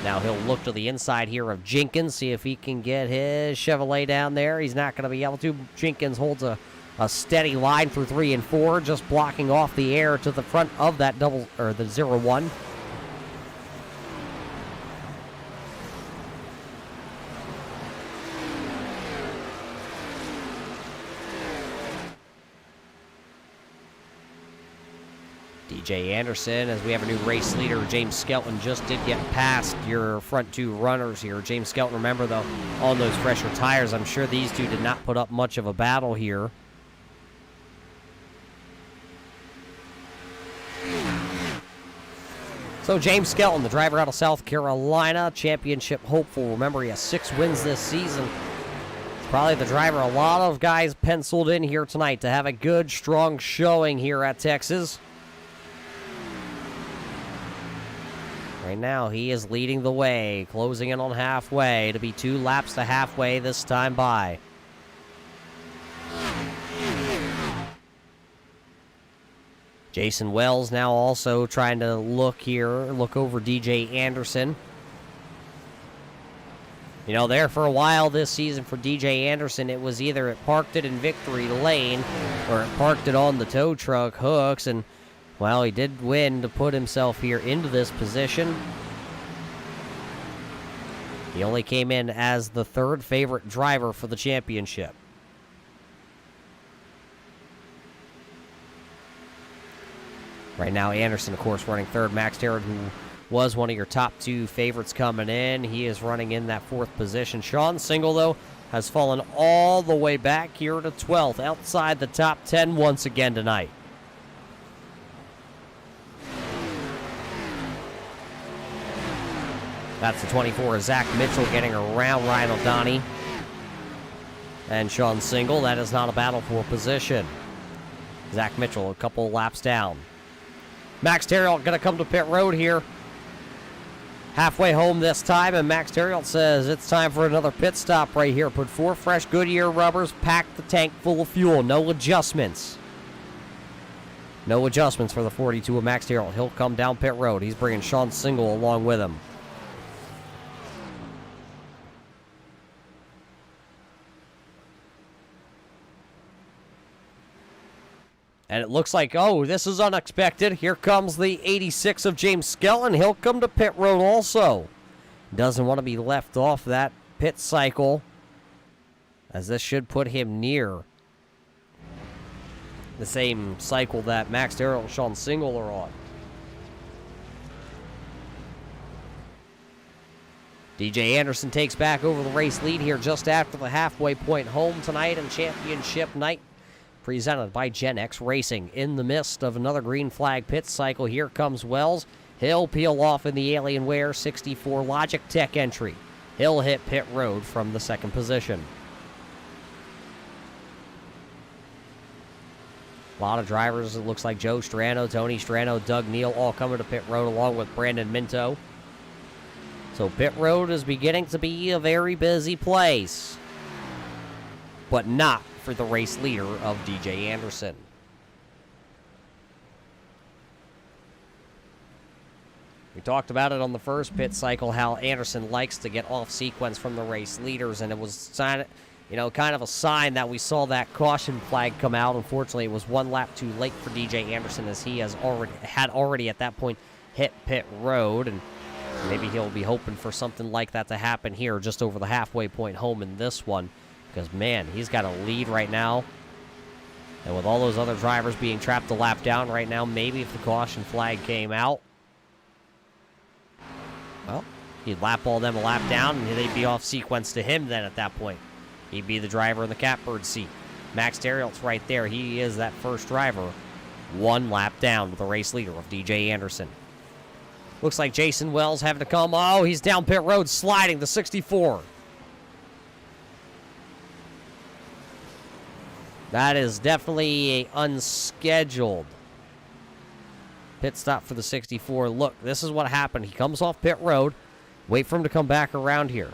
Now he'll look to the inside here of Jenkins, see if he can get his Chevrolet down there. He's not going to be able to. Jenkins holds a steady line through 3 and 4, just blocking off the air to the front of that the 0-1. DJ Anderson, as we have a new race leader, James Skelton, just did get past your front two runners here. James Skelton, remember, though, on those fresher tires, I'm sure these two did not put up much of a battle here. So James Skelton, the driver out of South Carolina, championship hopeful. Remember, he has 6 wins this season. It's probably the driver a lot of guys penciled in here tonight to have a good, strong showing here at Texas. Right now, he is leading the way, closing in on halfway to be 2 laps to halfway this time by. Jason Wells now also trying to look over DJ Anderson. You know, there for a while this season for DJ Anderson, it was either it parked it in victory lane or it parked it on the tow truck hooks, and well, he did win to put himself here into this position. He only came in as the 3rd favorite driver for the championship. Right now, Anderson, of course, running 3rd. Max Terrod, who was one of your top 2 favorites coming in, he is running in that 4th position. Sean Single, though, has fallen all the way back here to 12th, outside the top 10 once again tonight. That's the 24, Zach Mitchell getting around Ryan O'Donnell. And Sean Single, that is not a battle for position. Zach Mitchell a couple laps down. Max Terriot going to come to pit road here. Halfway home this time, and Max Terriot says it's time for another pit stop right here. Put 4 fresh Goodyear rubbers, pack the tank full of fuel, no adjustments. No adjustments for the 42 of Max Terriot. He'll come down pit road. He's bringing Sean Single along with him. And it looks like, oh, this is unexpected. Here comes the 86 of James Skelton. He'll come to pit road also. Doesn't want to be left off that pit cycle, as this should put him near the same cycle that Max Darrell and Sean Single are on. DJ Anderson takes back over the race lead here just after the halfway point home tonight in championship night, presented by GenX Racing. In the midst of another green flag pit cycle, here comes Wells. He'll peel off in the Alienware 64 Logitech entry. He'll hit pit road from the 2nd position. A lot of drivers, it looks like Joe Strano, Tony Strano, Doug Neal, all coming to pit road along with Brandon Minto. So pit road is beginning to be a very busy place, but not for the race leader of DJ Anderson. We talked about it on the first pit cycle, how Anderson likes to get off sequence from the race leaders, and it was kind of a sign that we saw that caution flag come out. Unfortunately, it was 1 lap too late for DJ Anderson, as he had already at that point hit pit road, and maybe he'll be hoping for something like that to happen here just over the halfway point home in this one. Because, man, he's got a lead right now. And with all those other drivers being trapped a lap down right now, maybe if the caution flag came out, well, he'd lap all them a lap down, and they'd be off sequence to him then at that point. He'd be the driver in the catbird seat. Max Terriot's right there. He is that first driver, 1 lap down to the race leader of DJ Anderson. Looks like Jason Wells having to come. Oh, he's down pit road, sliding the 64. That is definitely a unscheduled Pit stop for the 64. Look, this is what happened. He comes off pit road. Wait for him to come back around here.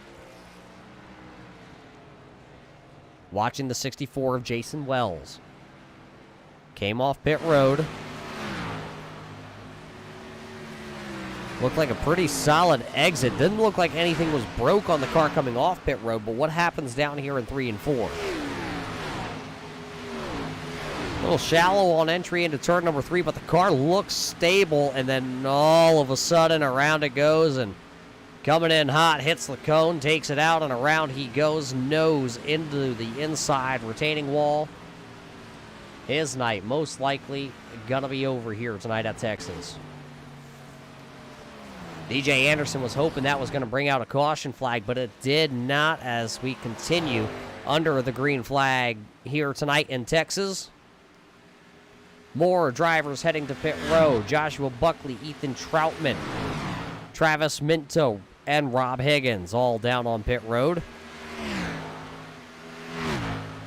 Watching the 64 of Jason Wells. Came off pit road. Looked like a pretty solid exit. Didn't look like anything was broke on the car coming off pit road, but what happens down here in 3 and 4? A little shallow on entry into turn number 3, but the car looks stable, and then all of a sudden around it goes, and coming in hot, hits the cone, takes it out, and around he goes, nose into the inside retaining wall. His night most likely gonna be over here tonight at Texas. DJ Anderson was hoping that was going to bring out a caution flag, but it did not as we continue under the green flag here tonight in Texas. More drivers heading to pit road. Joshua Buckley, Ethan Troutman, Travis Minto, and Rob Higgins all down on pit road.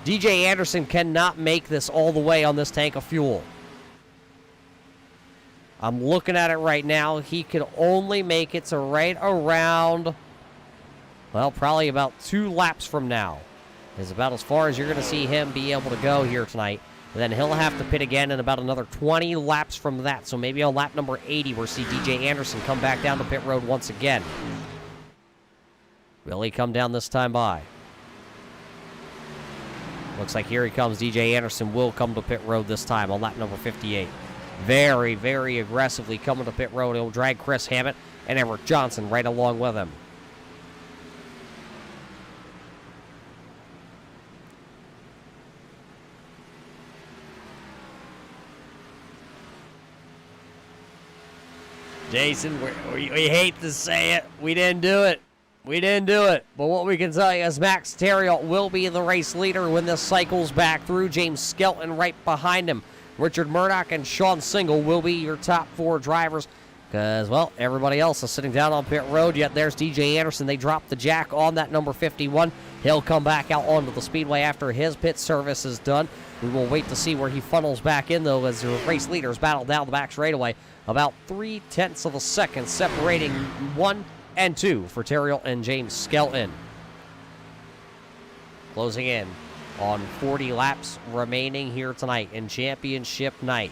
DJ Anderson cannot make this all the way on this tank of fuel. I'm looking at it right now. He could only make it to right around, well, probably about 2 laps from now. Is about as far as you're going to see him be able to go here tonight. And then he'll have to pit again in about another 20 laps from that. So maybe on lap number 80, we'll see DJ Anderson come back down to pit road once again. Will he come down this time by? Looks like here he comes. DJ Anderson will come to pit road this time on lap number 58. Very, very aggressively coming to pit road. He'll drag Chris Hammett and Eric Johnson right along with him. Jason, we hate to say it. We didn't do it. We didn't do it. But what we can tell you is Max Theriault will be the race leader when this cycles back through. James Skelton right behind him. Richard Murdoch and Sean Single will be your top 4 drivers because, well, everybody else is sitting down on pit road, yet there's DJ Anderson. They dropped the jack on that number 51. He'll come back out onto the speedway after his pit service is done. We will wait to see where he funnels back in, though, as the race leaders battle down the back straightaway. About 0.3 of a second separating 1 and 2 for Theriault and James Skelton. Closing in on 40 laps remaining here tonight in championship night.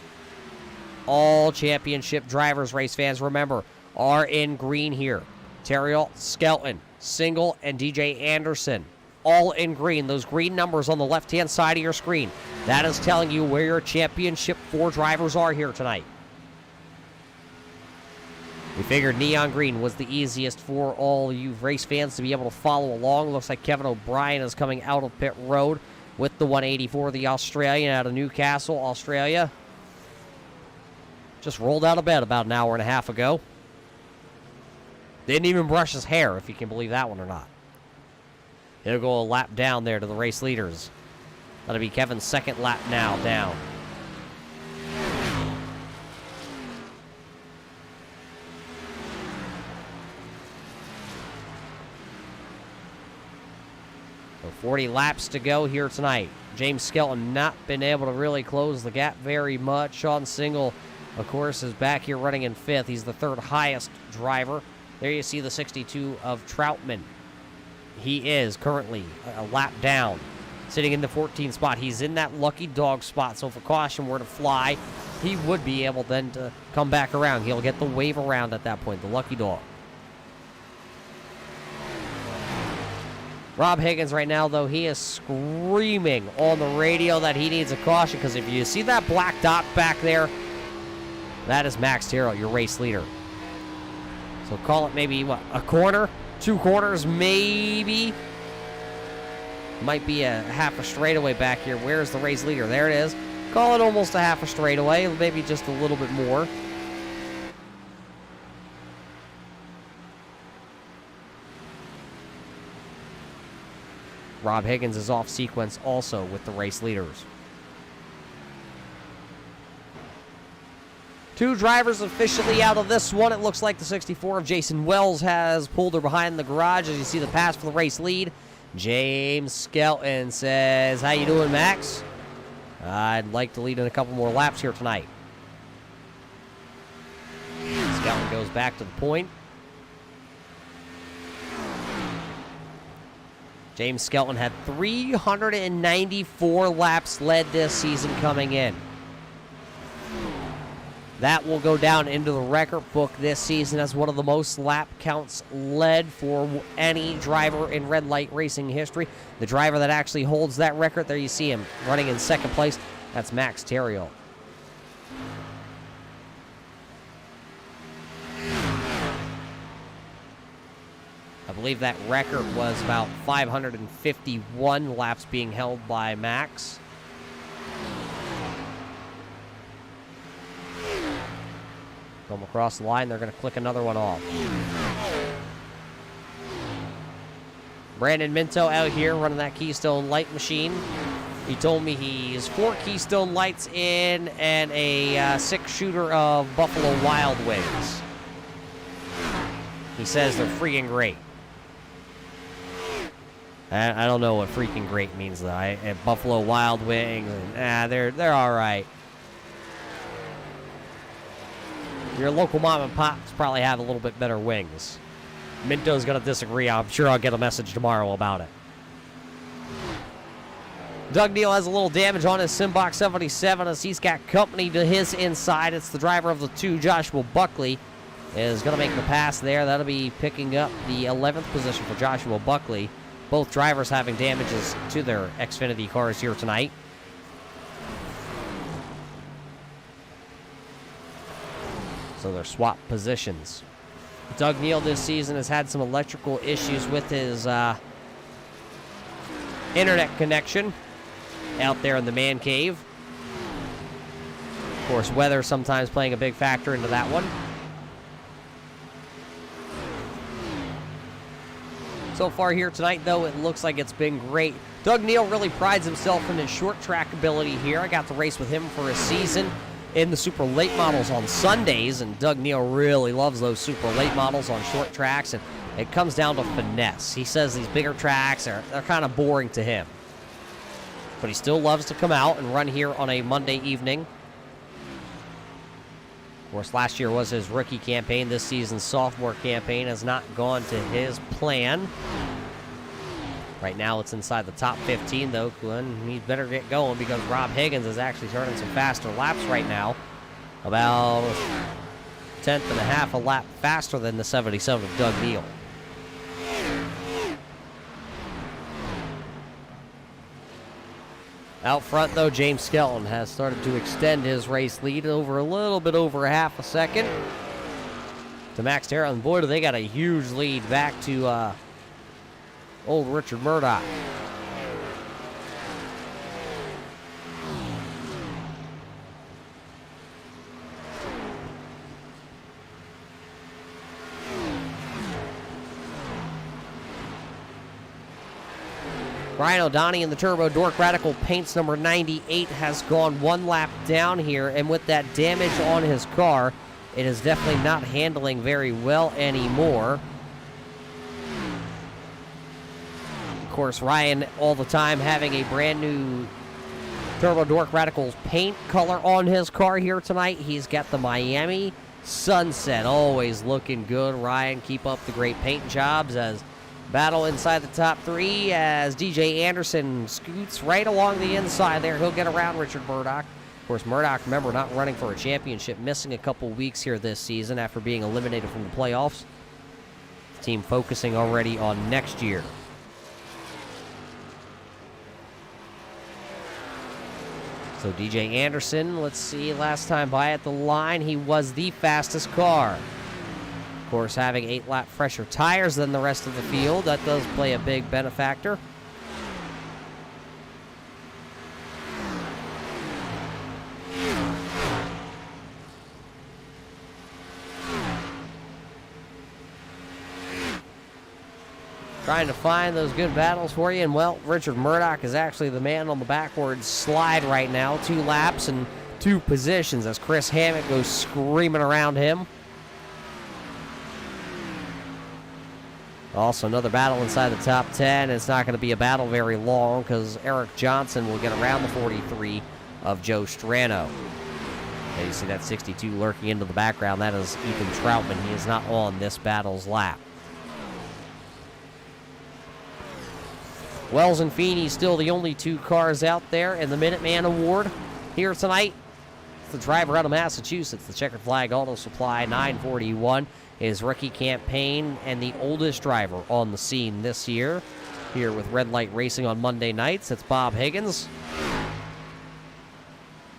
All championship drivers, race fans, remember, are in green here. Theriault, Skelton, Single, and DJ Anderson, all in green. Those green numbers on the left-hand side of your screen, that is telling you where your championship 4 drivers are here tonight. We figured neon green was the easiest for all you race fans to be able to follow along. Looks like Kevin O'Brien is coming out of pit road with the 184, the Australian out of Newcastle, Australia. Just rolled out of bed about an hour and a half ago. Didn't even brush his hair, if you can believe that one or not. He'll go a lap down there to the race leaders. That'll be Kevin's second lap now down. So 40 laps to go here tonight. James Skelton not been able to really close the gap very much. Sean Single, of course, is back here running in 5th. He's the 3rd highest driver. There you see the 62 of Troutman. He is currently a lap down, sitting in the 14th spot. He's in that lucky dog spot, so if a caution were to fly, he would be able then to come back around. He'll get the wave around at that point, the lucky dog. Rob Higgins right now, though, he is screaming on the radio that he needs a caution, because if you see that black dot back there, that is Max Theriault, your race leader. So call it maybe, what, a corner? 2 corners, maybe? Might be a half a straightaway back here. Where's the race leader? There it is. Call it almost a half a straightaway, maybe just a little bit more. Rob Higgins is off sequence also with the race leaders. 2 drivers officially out of this one. It looks like the 64 of Jason Wells has pulled her behind the garage as you see the pass for the race lead. James Skelton says, how you doing, Max? I'd like to lead in a couple more laps here tonight. Skelton goes back to the point. James Skelton had 394 laps led this season coming in. That will go down into the record book this season as one of the most lap counts led for any driver in red light racing history. The driver that actually holds that record, there you see him running in second place. That's Max Theriault. I believe that record was about 551 laps being held by Max. Come across the line, they're going to click another one off. Brandon Minto out here running that Keystone Light machine. He told me he's 4 Keystone Lights in and a 6-shooter of Buffalo Wild Wings. He says they're freaking great. I don't know what freaking great means, though. Buffalo Wild Wings, they're all right. Your local mom and pops probably have a little bit better wings. Minto's going to disagree. I'm sure I'll get a message tomorrow about it. Doug Neal has a little damage on his Simbach 77 as he's got company to his inside. It's the driver of the 2, Joshua Buckley, is going to make the pass there. That'll be picking up the 11th position for Joshua Buckley. Both drivers having damages to their Xfinity cars here tonight. So they're swapped positions. Doug Neal this season has had some electrical issues with his internet connection out there in the man cave. Of course, weather sometimes playing a big factor into that one. So far here tonight, though, it looks like it's been great. Doug Neal really prides himself in his short track ability here. I got to race with him for a season in the super late models on Sundays, and Doug Neal really loves those super late models on short tracks, and it comes down to finesse. He says these bigger tracks they're kind of boring to him, but he still loves to come out and run here on a Monday evening. Of course, last year was his rookie campaign. This season's sophomore campaign has not gone to his plan. Right now, it's inside the top 15, though. He better get going because Rob Higgins is actually turning some faster laps right now. About a 10th a lap faster than the 77 of Doug Neal. Out front, though, James Skelton has started to extend his race lead over a little bit over a half a second to Max Theriault. And boy, do they got a huge lead back to old Richard Murdoch. Brian O'Donnell in the Turbo Dork Radical Paints number 98 has gone 1 lap down here, and with that damage on his car, it is definitely not handling very well anymore. Of course, Ryan all the time having a brand new Turbo Dork Radicals paint color on his car here tonight. He's got the Miami Sunset, always looking good. Ryan, keep up the great paint jobs as battle inside the top 3 as DJ Anderson scoots right along the inside there. He'll get around Richard Murdoch. Of course, Murdoch, remember, not running for a championship, missing a couple weeks here this season after being eliminated from the playoffs. The team focusing already on next year. So DJ Anderson, let's see, last time by at the line, he was the fastest car. Of course, having 8-lap fresher tires than the rest of the field, that does play a big benefactor. Trying to find those good battles for you, and well, Richard Murdoch is actually the man on the backwards slide right now. 2 laps and 2 positions as Chris Hammett goes screaming around him. Also, another battle inside the top 10. It's not going to be a battle very long because Eric Johnson will get around the 43 of Joe Strano. And you see that 62 lurking into the background. That is Ethan Troutman. He is not on this battle's lap. Wells and Feeney still the only 2 cars out there in the Minuteman Award here tonight. The driver out of Massachusetts, the Checkered Flag Auto Supply 941, is rookie campaign and the oldest driver on the scene this year. Here with Red Light Racing on Monday nights, it's Bob Higgins.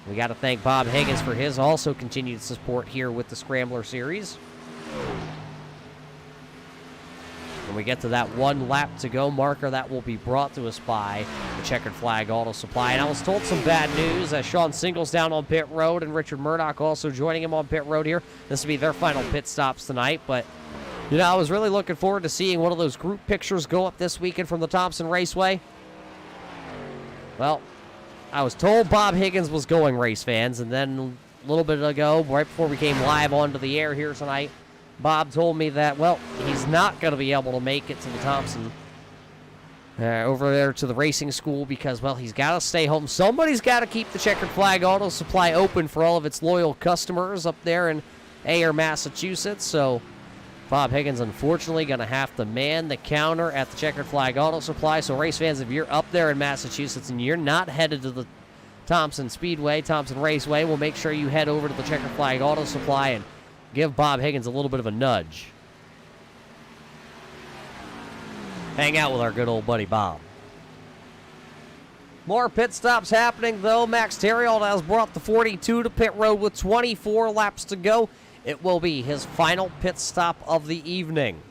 We got to thank Bob Higgins for his also continued support here with the Scrambler Series. When we get to that 1 lap to go marker, that will be brought to us by the Checkered Flag Auto Supply. And I was told some bad news as Sean Singles down on pit road and Richard Murdoch also joining him on pit road here. This will be their final pit stops tonight. But, you know, I was really looking forward to seeing one of those group pictures go up this weekend from the Thompson Raceway. Well, I was told Bob Higgins was going, race fans. And then a little bit ago, right before we came live onto the air here tonight, Bob told me that, well, he's not going to be able to make it to the Thompson over there to the racing school because, well, he's got to stay home. Somebody's got to keep the Checkered Flag Auto Supply open for all of its loyal customers up there in Ayer, Massachusetts. So Bob Higgins, unfortunately, going to have to man the counter at the Checkered Flag Auto Supply. So race fans, if you're up there in Massachusetts and you're not headed to the Thompson Speedway, Thompson Raceway, well, make sure you head over to the Checkered Flag Auto Supply and give Bob Higgins a little bit of a nudge. Hang out with our good old buddy Bob. More pit stops happening, though. Max Terriot has brought the 42 to pit road with 24 laps to go. It will be his final pit stop of the evening.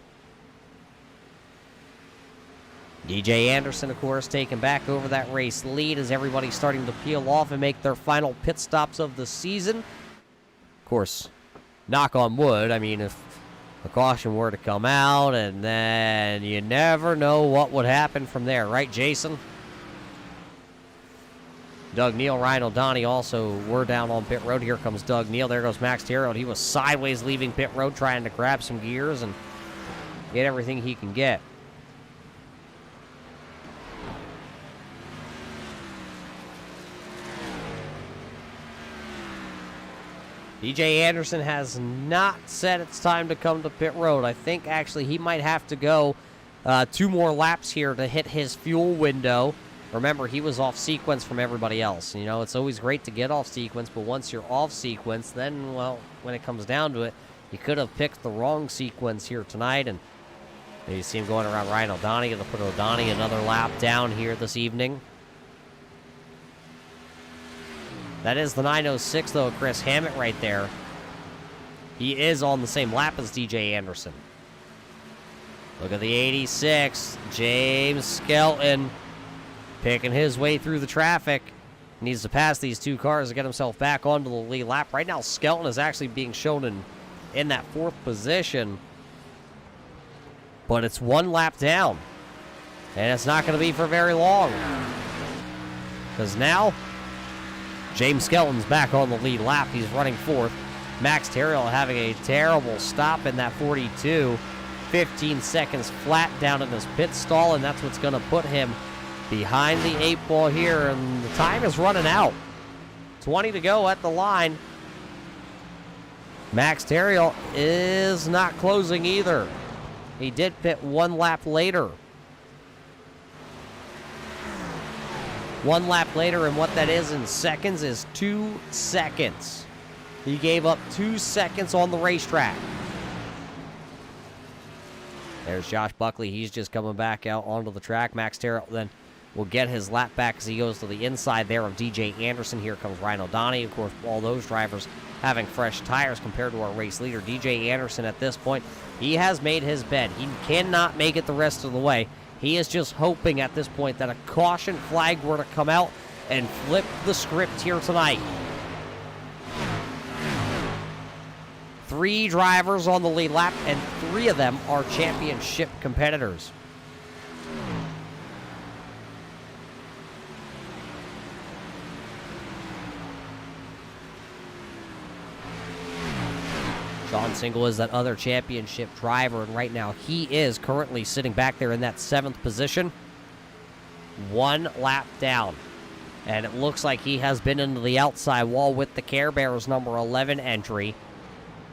DJ Anderson, of course, taking back over that race lead as everybody's starting to peel off and make their final pit stops of the season. Of course, knock on wood, I mean, if a caution were to come out, and then you never know what would happen from there, right, Jason? Doug Neal, Ryan O'Donnell also were down on pit road. Here comes Doug Neal. There goes Max Terriot. He was sideways leaving pit road trying to grab some gears and get everything he can get. DJ Anderson has not said it's time to come to pit road. I think actually he might have to go 2 more laps here to hit his fuel window. Remember, he was off sequence from everybody else. You know, it's always great to get off sequence, but once you're off sequence, then, well, when it comes down to it, you could have picked the wrong sequence here tonight. And you see him going around Ryan O'Donnell to put O'Donnell another lap down here this evening. That is the 906, though, Chris Hammett right there. He is on the same lap as DJ Anderson. Look at the 86. James Skelton picking his way through the traffic. Needs to pass these 2 cars to get himself back onto the lead lap. Right now, Skelton is actually being shown in that 4th position. But it's 1 lap down. And it's not going to be for very long. Because now, James Skelton's back on the lead lap. He's running 4th. Max Terriot having a terrible stop in that 42. 15 seconds flat down in his pit stall, and that's what's going to put him behind the 8 ball here. And the time is running out. 20 to go at the line. Max Terriot is not closing either. He did pit 1 lap later. 1 lap later, and what that is in seconds is 2 seconds. He gave up 2 seconds on the racetrack. There's Josh Buckley. He's just coming back out onto the track. Max Terriot then will get his lap back as he goes to the inside there of DJ Anderson. Here comes Ryan O'Donnell. Of course, all those drivers having fresh tires compared to our race leader. DJ Anderson at this point, he has made his bed. He cannot make it the rest of the way. He is just hoping at this point that a caution flag were to come out and flip the script here tonight. 3 drivers on the lead lap, and 3 of them are championship competitors. Sean Single is that other championship driver, and right now he is currently sitting back there in that 7th position. 1 lap down. And it looks like he has been into the outside wall with the Care Bears number 11 entry.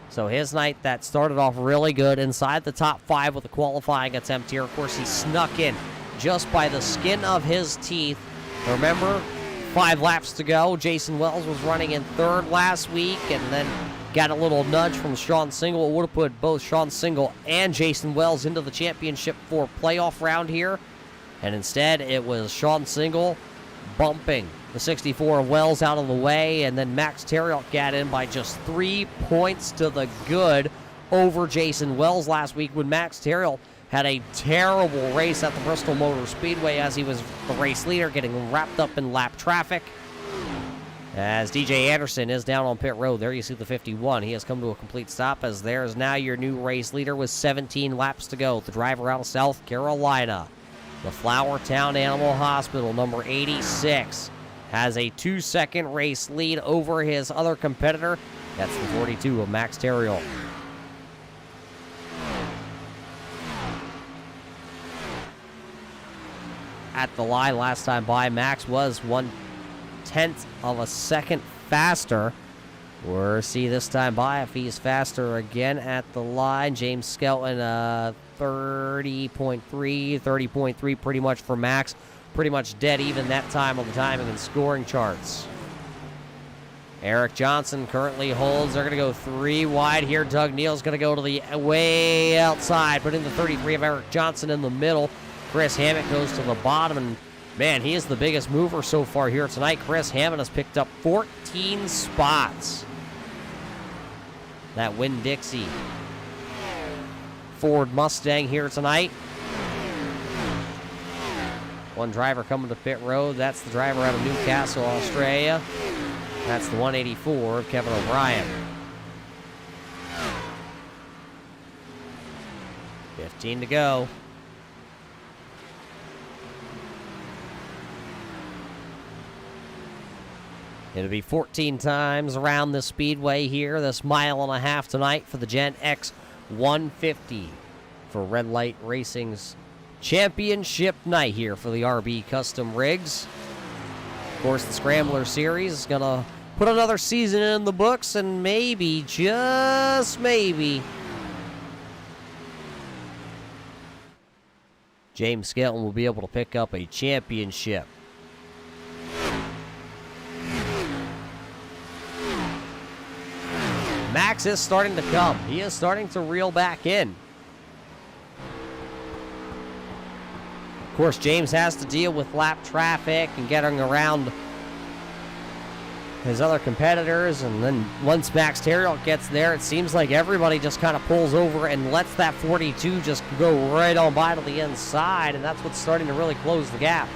So his night that started off really good inside the top 5 with a qualifying attempt here. Of course, he snuck in just by the skin of his teeth. Remember, 5 laps to go. Jason Wells was running in 3rd last week and then got a little nudge from Sean Single. It would have put both Sean Single and Jason Wells into the championship for playoff round here. And instead, it was Sean Single bumping the 64 of Wells out of the way, and then Max Terriot got in by just 3 points to the good over Jason Wells last week when Max Terriot had a terrible race at the Bristol Motor Speedway as he was the race leader, getting wrapped up in lap traffic. As DJ Anderson is down on pit road, there you see the 51. He has come to a complete stop as there is now your new race leader with 17 laps to go. The driver out of South Carolina, the Flowertown Animal Hospital, number 86, has a 2-second race lead over his other competitor. That's the 42 of Max Terriot. At the line last time by, Max was 1/10 of a second faster. We'll see this time by if he's faster again at the line. James Skelton, 30.3, 30.3 pretty much for Max. Pretty much dead even that time on the timing and scoring charts. Eric Johnson currently holds. They're going to go 3 wide here. Doug Neal's going to go to the way outside, putting the 33 of Eric Johnson in the middle. Chris Hammett goes to the bottom, and man, he is the biggest mover so far here tonight. Chris Hammett has picked up 14 spots. That Winn-Dixie Ford Mustang here tonight. One driver coming to pit road. That's the driver out of Newcastle, Australia. That's the 184 of Kevin O'Brien. 15 to go. It'll be 14 times around the speedway here, this 1.5 miles tonight for the GenX 150 for Red Light Racing's championship night here for the RB Custom Rigs. Of course, the Scrambler Series is going to put another season in the books, and maybe, just maybe, James Skelton will be able to pick up a championship. Max is starting to come. He is starting to reel back in. Of course, James has to deal with lap traffic and getting around his other competitors. And then once Max Terriot gets there, it seems like everybody just kind of pulls over and lets that 42 just go right on by to the inside. And that's what's starting to really close the gap.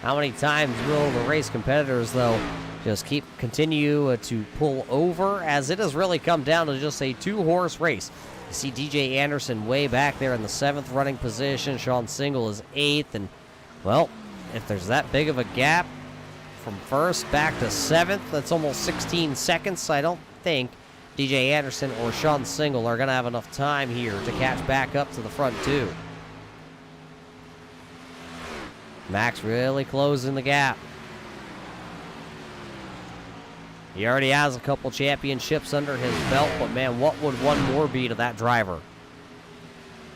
How many times will the race competitors, though, just continue to pull over, as it has really come down to just a 2-horse race. You see DJ Anderson way back there in the 7th running position. Sean Single is 8th. And, well, if there's that big of a gap from 1st back to 7th, that's almost 16 seconds. I don't think DJ Anderson or Sean Single are going to have enough time here to catch back up to the front 2. Max really closing the gap. He already has a couple championships under his belt, but man, what would one more be to that driver?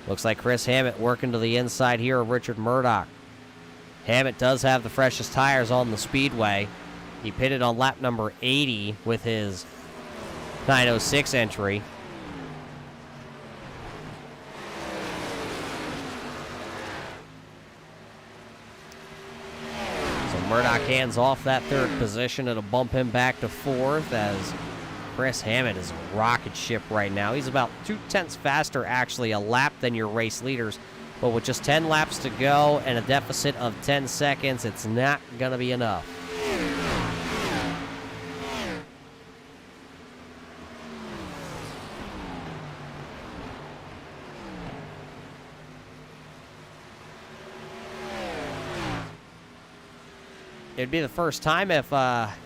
Looks like Chris Hammett working to the inside here of Richard Murdoch. Hammett does have the freshest tires on the speedway. He pitted on lap number 80 with his 906 entry. Murdoch hands off that 3rd position. It'll bump him back to 4th as Chris Hammett is a rocket ship right now. He's about 0.2 faster, actually, a lap than your race leaders. But with just 10 laps to go and a deficit of 10 seconds, it's not going to be enough. It'd be the first time if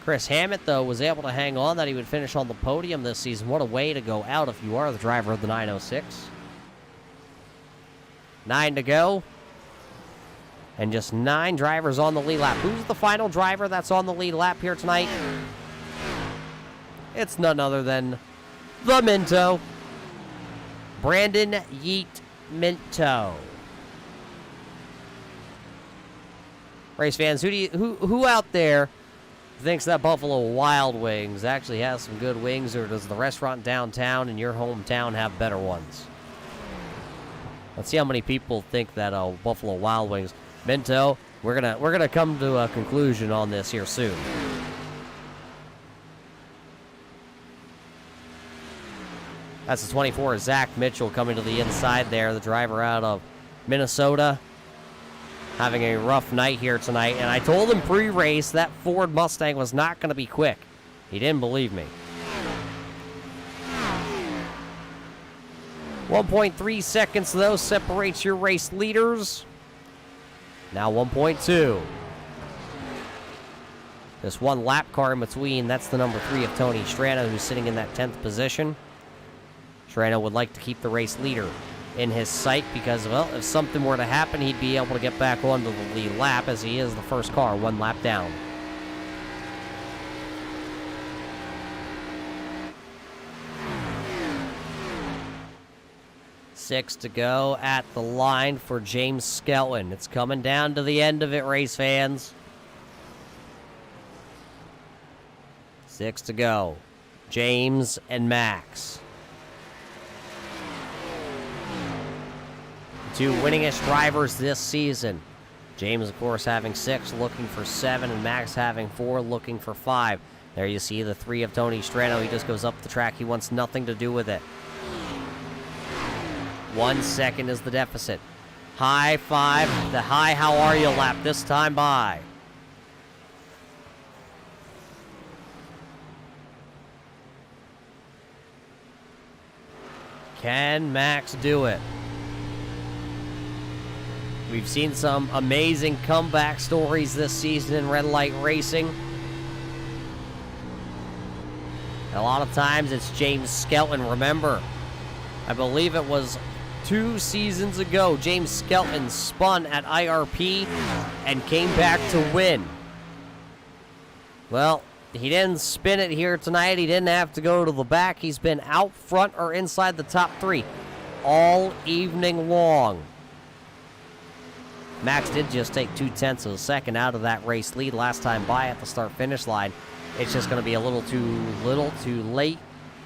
Chris Hammett, though, was able to hang on that he would finish on the podium this season. What a way to go out if you are the driver of the 906. 9 to go. and just 9 drivers on the lead lap. Who's the final driver that's on the lead lap here tonight? It's none other than the Minto. Brandon Yeet Minto. Race fans, who out there thinks that Buffalo Wild Wings actually has some good wings, or does the restaurant downtown in your hometown have better ones? Let's see how many people think that Buffalo Wild Wings. Minto, we're gonna come to a conclusion on this here soon. That's the 24, Zach Mitchell coming to the inside there, the driver out of Minnesota. Having a rough night here tonight, and I told him pre-race that Ford Mustang was not going to be quick. He didn't believe me. 1.3 seconds, though, separates your race leaders. Now 1.2. There's one lap car in between. That's the number 3 of Tony Strano, who's sitting in that 10th position. Strano would like to keep the race leader in his sight because, well, if something were to happen, he'd be able to get back onto the lead lap, as he is the first car 1 lap down. Six to go at the line for James Skelton. It's coming down to the end of it, race fans. 6 to go. James and Max. 2 winningest drivers this season. James, of course, having 6, looking for 7, and Max having 4, looking for 5. There you see the 3 of Tony Strano. He just goes up the track. He wants nothing to do with it. 1 second is the deficit. High 5, the high how are you lap this time by. Can Max do it? We've seen some amazing comeback stories this season in red light racing. And a lot of times it's James Skelton. Remember, I believe it was 2 seasons ago, James Skelton spun at IRP and came back to win. Well, he didn't spin it here tonight. He didn't have to go to the back. He's been out front or inside the top 3 all evening long. Max did just take 0.2 of a second out of that race lead last time by at the start-finish line. It's just going to be a little too late,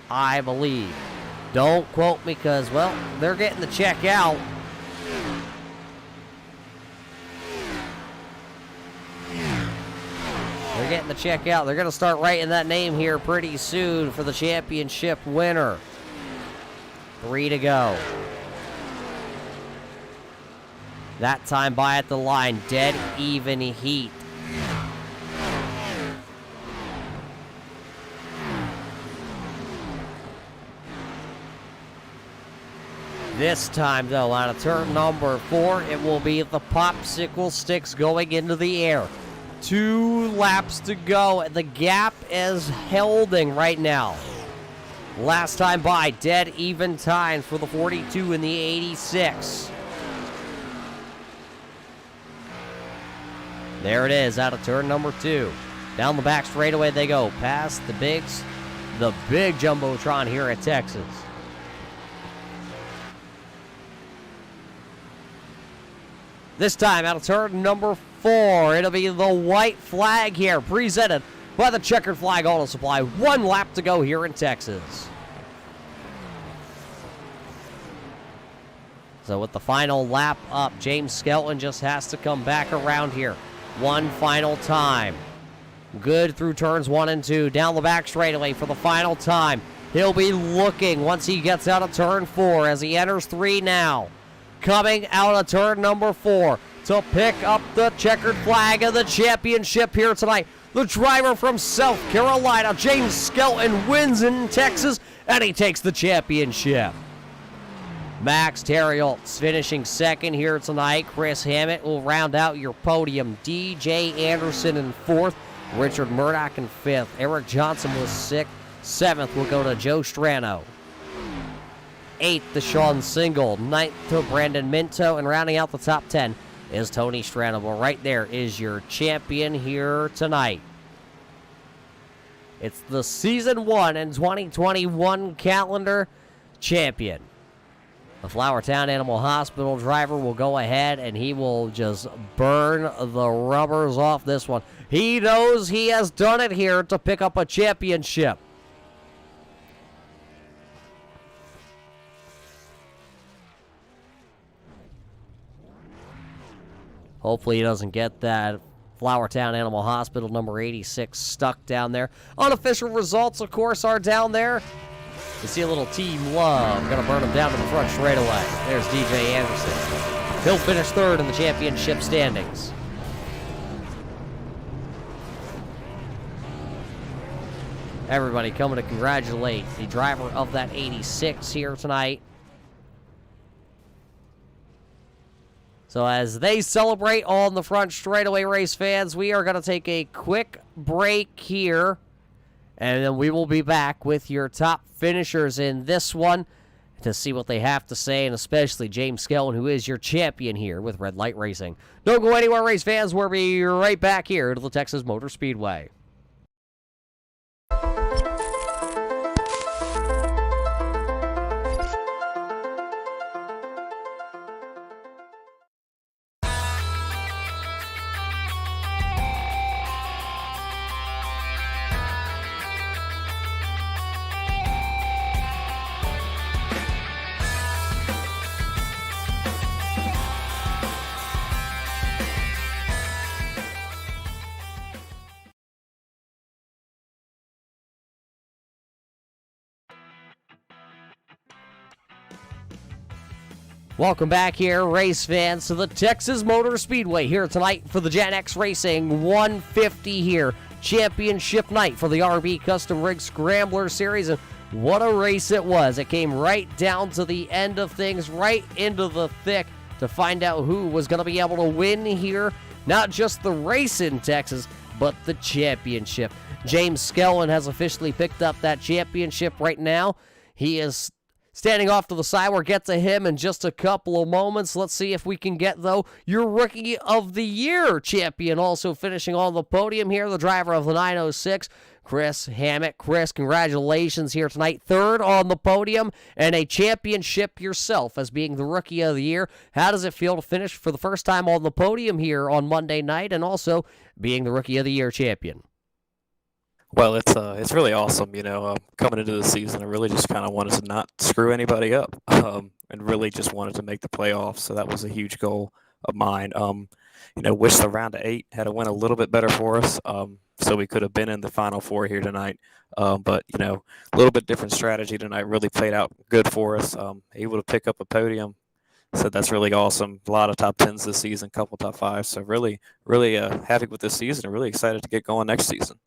I believe. Don't quote me because, well, they're getting the check out. They're getting the check out. They're going to start writing that name here pretty soon for the championship winner. 3 to go. That time by at the line, dead even heat. This time, though, out of turn number 4, it will be the popsicle sticks going into the air. 2 laps to go. The gap is holding right now. Last time by, dead even times for the 42 and the 86. There it is, out of turn number 2. Down the back straightaway they go, past the big Jumbotron here at Texas. This time, out of turn number 4, it'll be the white flag here, presented by the Checkered Flag Auto Supply. 1 lap to go here in Texas. So with the final lap up, James Skelton just has to come back around here. 1 final time. Good through turns 1 and 2. Down the back straightaway for the final time. He'll be looking once he gets out of turn 4 as he enters 3 now. Coming out of turn number 4 to pick up the checkered flag of the championship here tonight. The driver from South Carolina, James Skelton, wins in Texas, and he takes the championship. Max Terrioltz finishing second here tonight. Chris Hammett will round out your podium. DJ Anderson in 4th. Richard Murdoch in 5th. Eric Johnson was 6th. 7th will go to Joe Strano. 8th to Sean Single. 9th to Brandon Minto. And rounding out the top 10, is Tony Strandable. Right there is your champion here tonight. It's the Season 1 and 2021 calendar champion. The Flowertown Animal Hospital driver will go ahead and he will just burn the rubbers off this one. He knows he has done it here to pick up a championship. Hopefully he doesn't get that Flowertown Animal Hospital number 86 stuck down there. Unofficial results, of course, are down there. You see a little Team Love. Going to burn him down to the front straight away. There's DJ Anderson. He'll finish third in the championship standings. Everybody coming to congratulate the driver of that 86 here tonight. So as they celebrate on the front straightaway, race fans, we are going to take a quick break here. And then we will be back with your top finishers in this one to see what they have to say, and especially James Skellin, who is your champion here with Red Light Racing. Don't go anywhere, race fans. We'll be right back here to the Texas Motor Speedway. Welcome back here, race fans, to the Texas Motor Speedway here tonight for the GenX Racing 150 here. Championship night for the RB Custom Rig Scrambler Series, and what a race it was. It came right down to the end of things, right into the thick to find out who was going to be able to win here. Not just the race in Texas, but the championship. James Skellin has officially picked up that championship right now. He is standing off to the side. We'll get to him in just a couple of moments. Let's see if we can get, though, your Rookie of the Year champion also finishing on the podium here, the driver of the 906, Chris Hammett. Chris, congratulations here tonight. Third on the podium and a championship yourself as being the Rookie of the Year. How does it feel to finish for the first time on the podium here on Monday night and also being the Rookie of the Year champion? Well, it's really awesome, coming into the season. I really just kind of wanted to not screw anybody up, and really just wanted to make the playoffs. So that was a huge goal of mine. Wish the round of 8 had went a little bit better for us, so we could have been in the Final Four here tonight. But a little bit different strategy tonight really played out good for us. Able to pick up a podium, so that's really awesome. A lot of top 10s this season, couple top 5s. So really, really happy with this season and really excited to get going next season.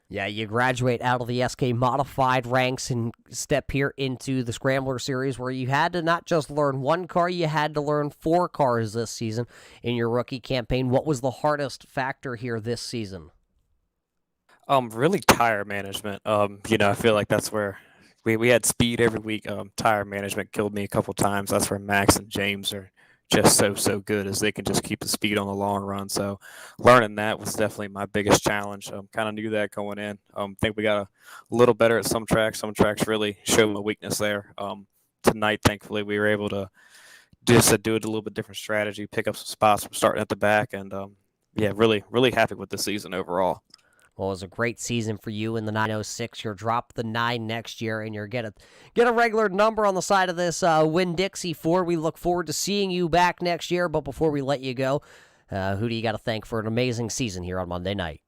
Yeah, you graduate out of the SK Modified ranks and step here into the Scrambler Series where you had to not just learn one car, you had to learn 4 cars this season in your rookie campaign. What was the hardest factor here this season? Really tire management. I feel like that's where we had speed every week. Tire management killed me a couple times. That's where Max and James are just so good as they can just keep the speed on the long run. So learning that was definitely my biggest challenge. Kind of knew that going in. Think we got a little better at some tracks. Some tracks really showed my weakness there. Tonight, thankfully, we were able to just do it a little bit different strategy, pick up some spots from starting at the back, and really, really happy with the season overall. Well, it was a great season for you in the 906. You'll drop the 9 next year, and you'll get a regular number on the side of this Winn-Dixie Ford. We look forward to seeing you back next year, but before we let you go, who do you got to thank for an amazing season here on Monday night?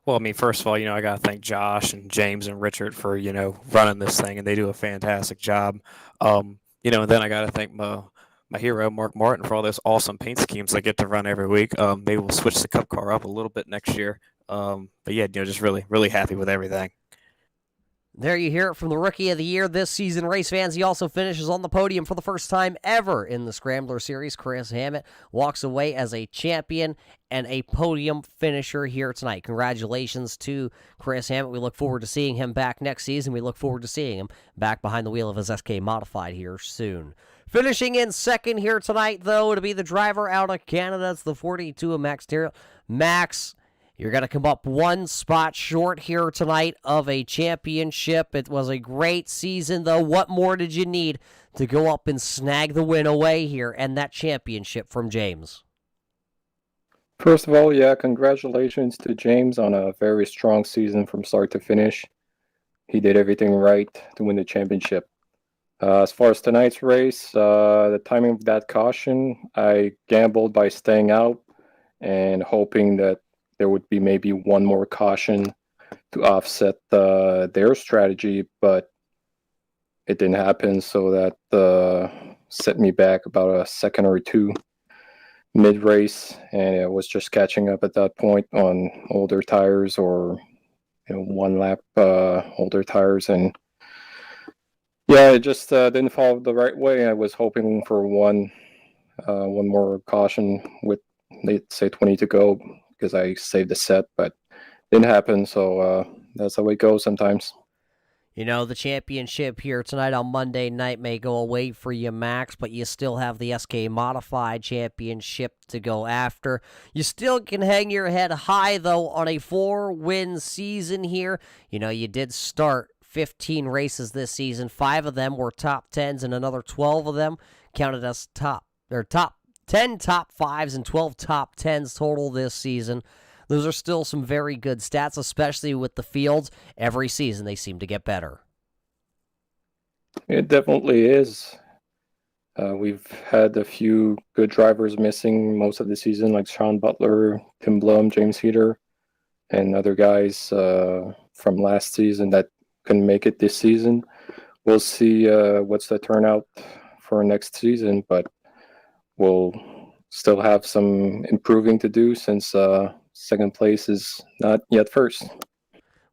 Well, first of all, I got to thank Josh and James and Richard for, running this thing, and they do a fantastic job. And then I got to thank my hero, Mark Martin, for all those awesome paint schemes I get to run every week. Maybe we'll switch the Cup car up a little bit next year. But yeah, just really, really happy with everything. There you hear it from the Rookie of the Year this season, race fans. He also finishes on the podium for the first time ever in the Scrambler Series. Chris Hammett walks away as a champion and a podium finisher here tonight. Congratulations to Chris Hammett. We look forward to seeing him back next season. We look forward to seeing him back behind the wheel of his SK Modified here soon. Finishing in second here tonight, though, to be the driver out of Canada, it's the 42 of Max Terrell. Max, you're going to come up one spot short here tonight of a championship. It was a great season, though. What more did you need to go up and snag the win away here and that championship from James? First of all, yeah, congratulations to James on a very strong season from start to finish. He did everything right to win the championship. As far as tonight's race, the timing of that caution, I gambled by staying out and hoping that there would be maybe one more caution to offset their strategy, but it didn't happen, so that set me back about a second or two mid-race, and I was just catching up at that point on older tires or one lap older tires, and yeah, it just didn't fall the right way. I was hoping for one more caution with, let's say, 20 to go because I saved the set, but didn't happen. So that's how it goes sometimes. The championship here tonight on Monday night may go away for you, Max, but you still have the SK Modified Championship to go after. You still can hang your head high, though, on a 4-win season here. You did start 15 races this season. 5 of them were top 10s, and another 12 of them counted as top 10 top 5s and 12 top 10s total this season. Those are still some very good stats, especially with the fields. Every season they seem to get better. It definitely is. We've had a few good drivers missing most of the season, like Sean Butler, Tim Blum, James Heater, and other guys from last season that couldn't make it this season. We'll see what's the turnout for next season, but we'll still have some improving to do since second place is not yet first.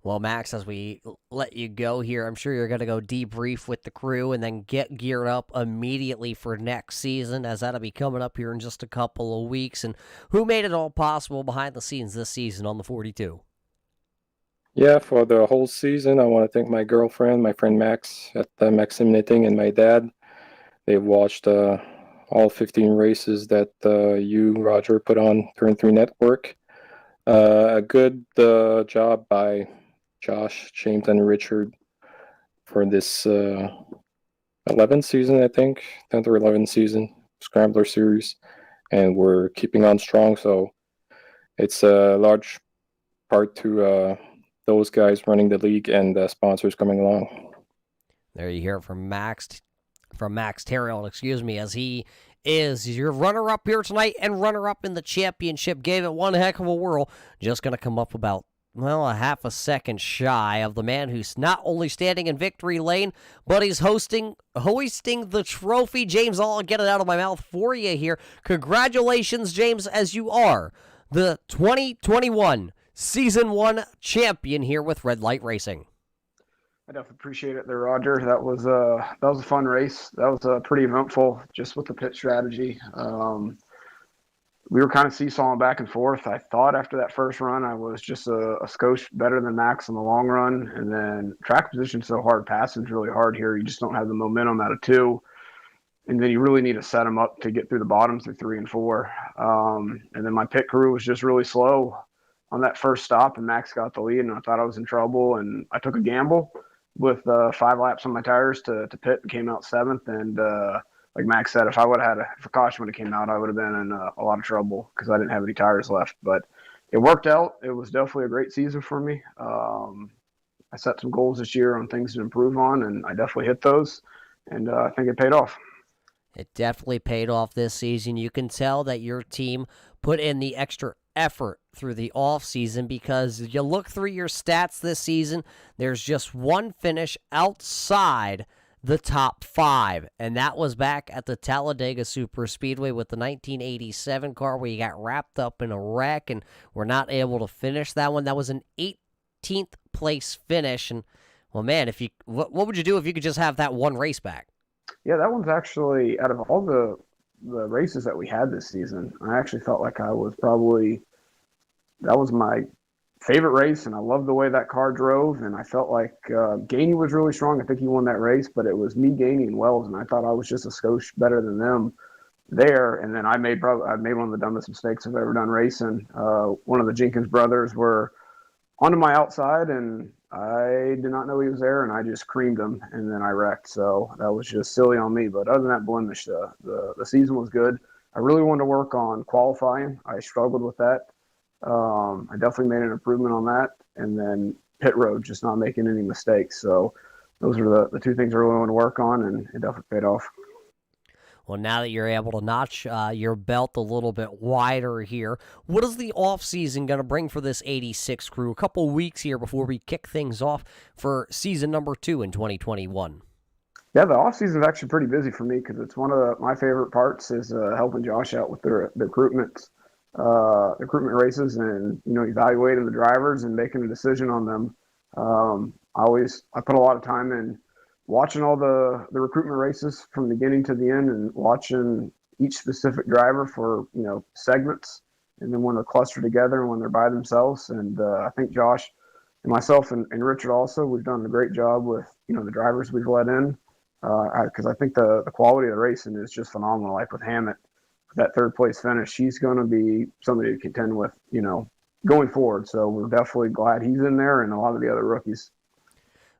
Well, Max, as we let you go here, I'm sure you're going to go debrief with the crew and then get geared up immediately for next season, as that'll be coming up here in just a couple of weeks. And who made it all possible behind the scenes this season on the 42? Yeah, for the whole season, I want to thank my girlfriend, my friend Max at Maxim Knitting, and my dad. They've watched all 15 races that you, Roger, put on Turn 3 Network. A good job by Josh, James, and Richard for this 11th season, I think, 10th or 11th season, Scrambler series, and we're keeping on strong, so it's a large part to those guys running the league and the sponsors coming along. There you hear it from Max Terrell, as he is your runner-up here tonight and runner-up in the championship. Gave it one heck of a whirl. Just going to come up about, a half a second shy of the man who's not only standing in victory lane, but he's hoisting the trophy. James, I'll get it out of my mouth for you here. Congratulations, James, as you are the 2021 Season 1 champion here with Red Light Racing. I definitely appreciate it there, Roger. That was a fun race. That was pretty eventful, just with the pit strategy. We were kind of seesawing back and forth. I thought after that first run I was just a skosh better than Max in the long run, and then track position's so hard, passing's really hard here. You just don't have the momentum out of 2, and then you really need to set them up to get through the bottom through 3 and 4. And then my pit crew was just really slow on that first stop, and Max got the lead, and I thought I was in trouble, and I took a gamble with 5 laps on my tires to pit and came out 7th. And like Max said, if a caution would have came out, I would have been in a lot of trouble because I didn't have any tires left. But it worked out. It was definitely a great season for me. I set some goals this year on things to improve on, and I definitely hit those. And I think it paid off. It definitely paid off this season. You can tell that your team put in the extra effort through the off season, because you look through your stats this season, there's just one finish outside the top 5, and that was back at the Talladega Superspeedway with the 1987 car, where you got wrapped up in a wreck and were not able to finish that one. That was an 18th place finish, and well, man, what would you do if you could just have that one race back? Yeah, that one's actually, out of all the races that we had this season, I actually felt like that was my favorite race, and I loved the way that car drove, and I felt like Gainey was really strong. I think he won that race, but it was me, Gainey, and Wells, and I thought I was just a skosh better than them there. And then I made one of the dumbest mistakes I've ever done racing. One of the Jenkins brothers were onto my outside, and I did not know he was there, and I just creamed him, and then I wrecked. So that was just silly on me. But other than that blemish, the season was good. I really wanted to work on qualifying. I struggled with that. I definitely made an improvement on that. And then pit road, just not making any mistakes. So those are the two things I really want to work on, and it definitely paid off. Well, now that you're able to notch your belt a little bit wider here, what is the offseason going to bring for this 86 crew? A couple weeks here before we kick things off for season number 2 in 2021. Yeah, the offseason is actually pretty busy for me because it's one of my favorite parts is helping Josh out with the recruitment races and, evaluating the drivers and making a decision on them. I put a lot of time in watching all the recruitment races from the beginning to the end and watching each specific driver for, segments, and then when they're clustered together and when they're by themselves. And I think Josh and myself and Richard also, we've done a great job with, the drivers we've let in, because I think the quality of the racing is just phenomenal. Like with Hammett, that third place finish, he's going to be somebody to contend with, going forward. So we're definitely glad he's in there and a lot of the other rookies.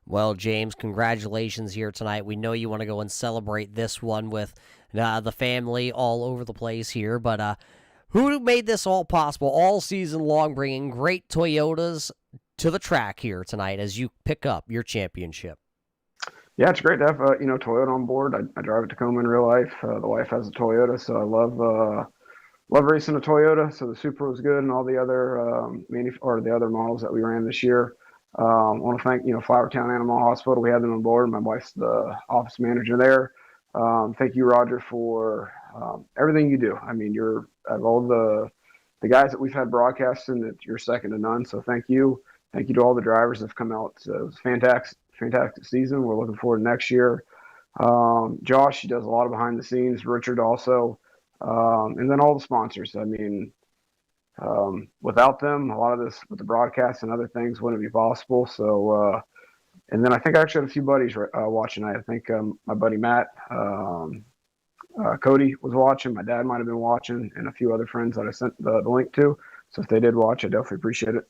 Well, James, congratulations here tonight. We know you want to go and celebrate this one with the family all over the place here, but who made this all possible all season long, bringing great Toyotas to the track here tonight as you pick up your championship? Yeah, it's great to have Toyota on board. I drive a Tacoma in real life. The wife has a Toyota, so I love racing a Toyota. So the Supra was good, and all the other the other models that we ran this year. I want to thank Flowertown Animal Hospital. We had them on board. My wife's the office manager there. Thank you, Roger, for everything you do. I mean, you're of all the guys that we've had broadcasting, that you're second to none. So thank you. Thank you to all the drivers that have come out. So it was fantastic season. We're looking forward to next year. Josh, he does a lot of behind the scenes. Richard also, and then all the sponsors. I mean, without them, a lot of this with the broadcast and other things wouldn't be possible. So, and then I think I actually had a few buddies watching. I think my buddy Matt, Cody was watching. My dad might have been watching, and a few other friends that I sent the link to. So if they did watch, I definitely appreciate it.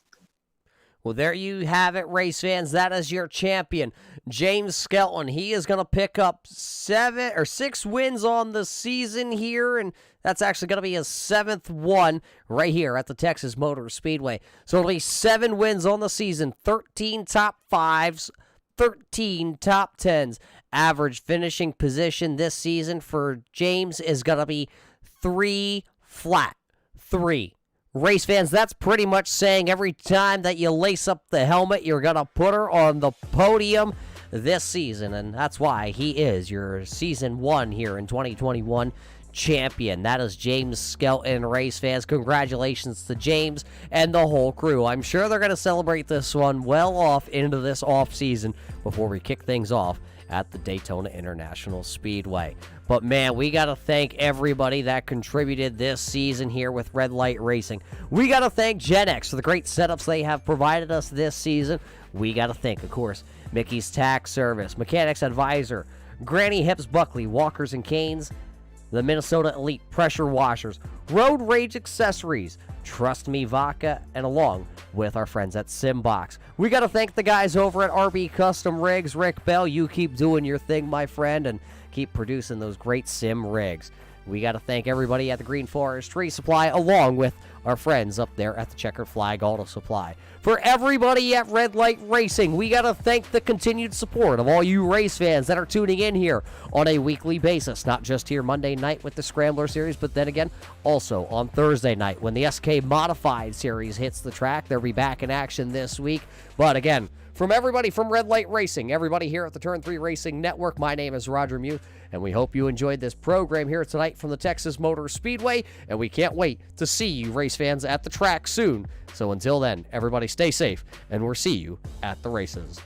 Well, there you have it, race fans. That is your champion, James Skelton. He is going to pick up 6 wins on the season here, and that's actually going to be his 7th one right here at the Texas Motor Speedway. So it'll be 7 wins on the season, 13 top 5s, 13 top 10s. Average finishing position this season for James is going to be 3 flat. 3. Race fans, that's pretty much saying every time that you lace up the helmet, you're going to put her on the podium this season, and that's why he is your season 1 here in 2021 champion. That is James Skelton, race fans. Congratulations to James and the whole crew. I'm sure they're going to celebrate this one well off into this off season before we kick things off at the Daytona International Speedway. But man, we got to thank everybody that contributed this season here with Red Light Racing. We got to thank GenX for the great setups they have provided us this season. We got to thank, of course, Mickey's Tax Service, Mechanics Advisor, Granny Hips Buckley, Walkers and Canes, the Minnesota Elite Pressure Washers, Road Rage Accessories, Trust Me Vodka, and along with our friends at Simbox. We got to thank the guys over at RB Custom Rigs. Rick Bell, you keep doing your thing, my friend, and keep producing those great sim rigs. We got to thank everybody at the Green Forest Tree Supply, along with our friends up there at the Checkered Flag Auto Supply. For everybody at Red Light Racing, we got to thank the continued support of all you race fans that are tuning in here on a weekly basis, not just here Monday night with the Scrambler series, but then again, also on Thursday night when the SK Modified series hits the track. They'll be back in action this week. But again, from everybody from Red Light Racing, everybody here at the Turn 3 Racing Network, my name is Roger Mew, and we hope you enjoyed this program here tonight from the Texas Motor Speedway, and we can't wait to see you race fans at the track soon. So until then, everybody stay safe, and we'll see you at the races.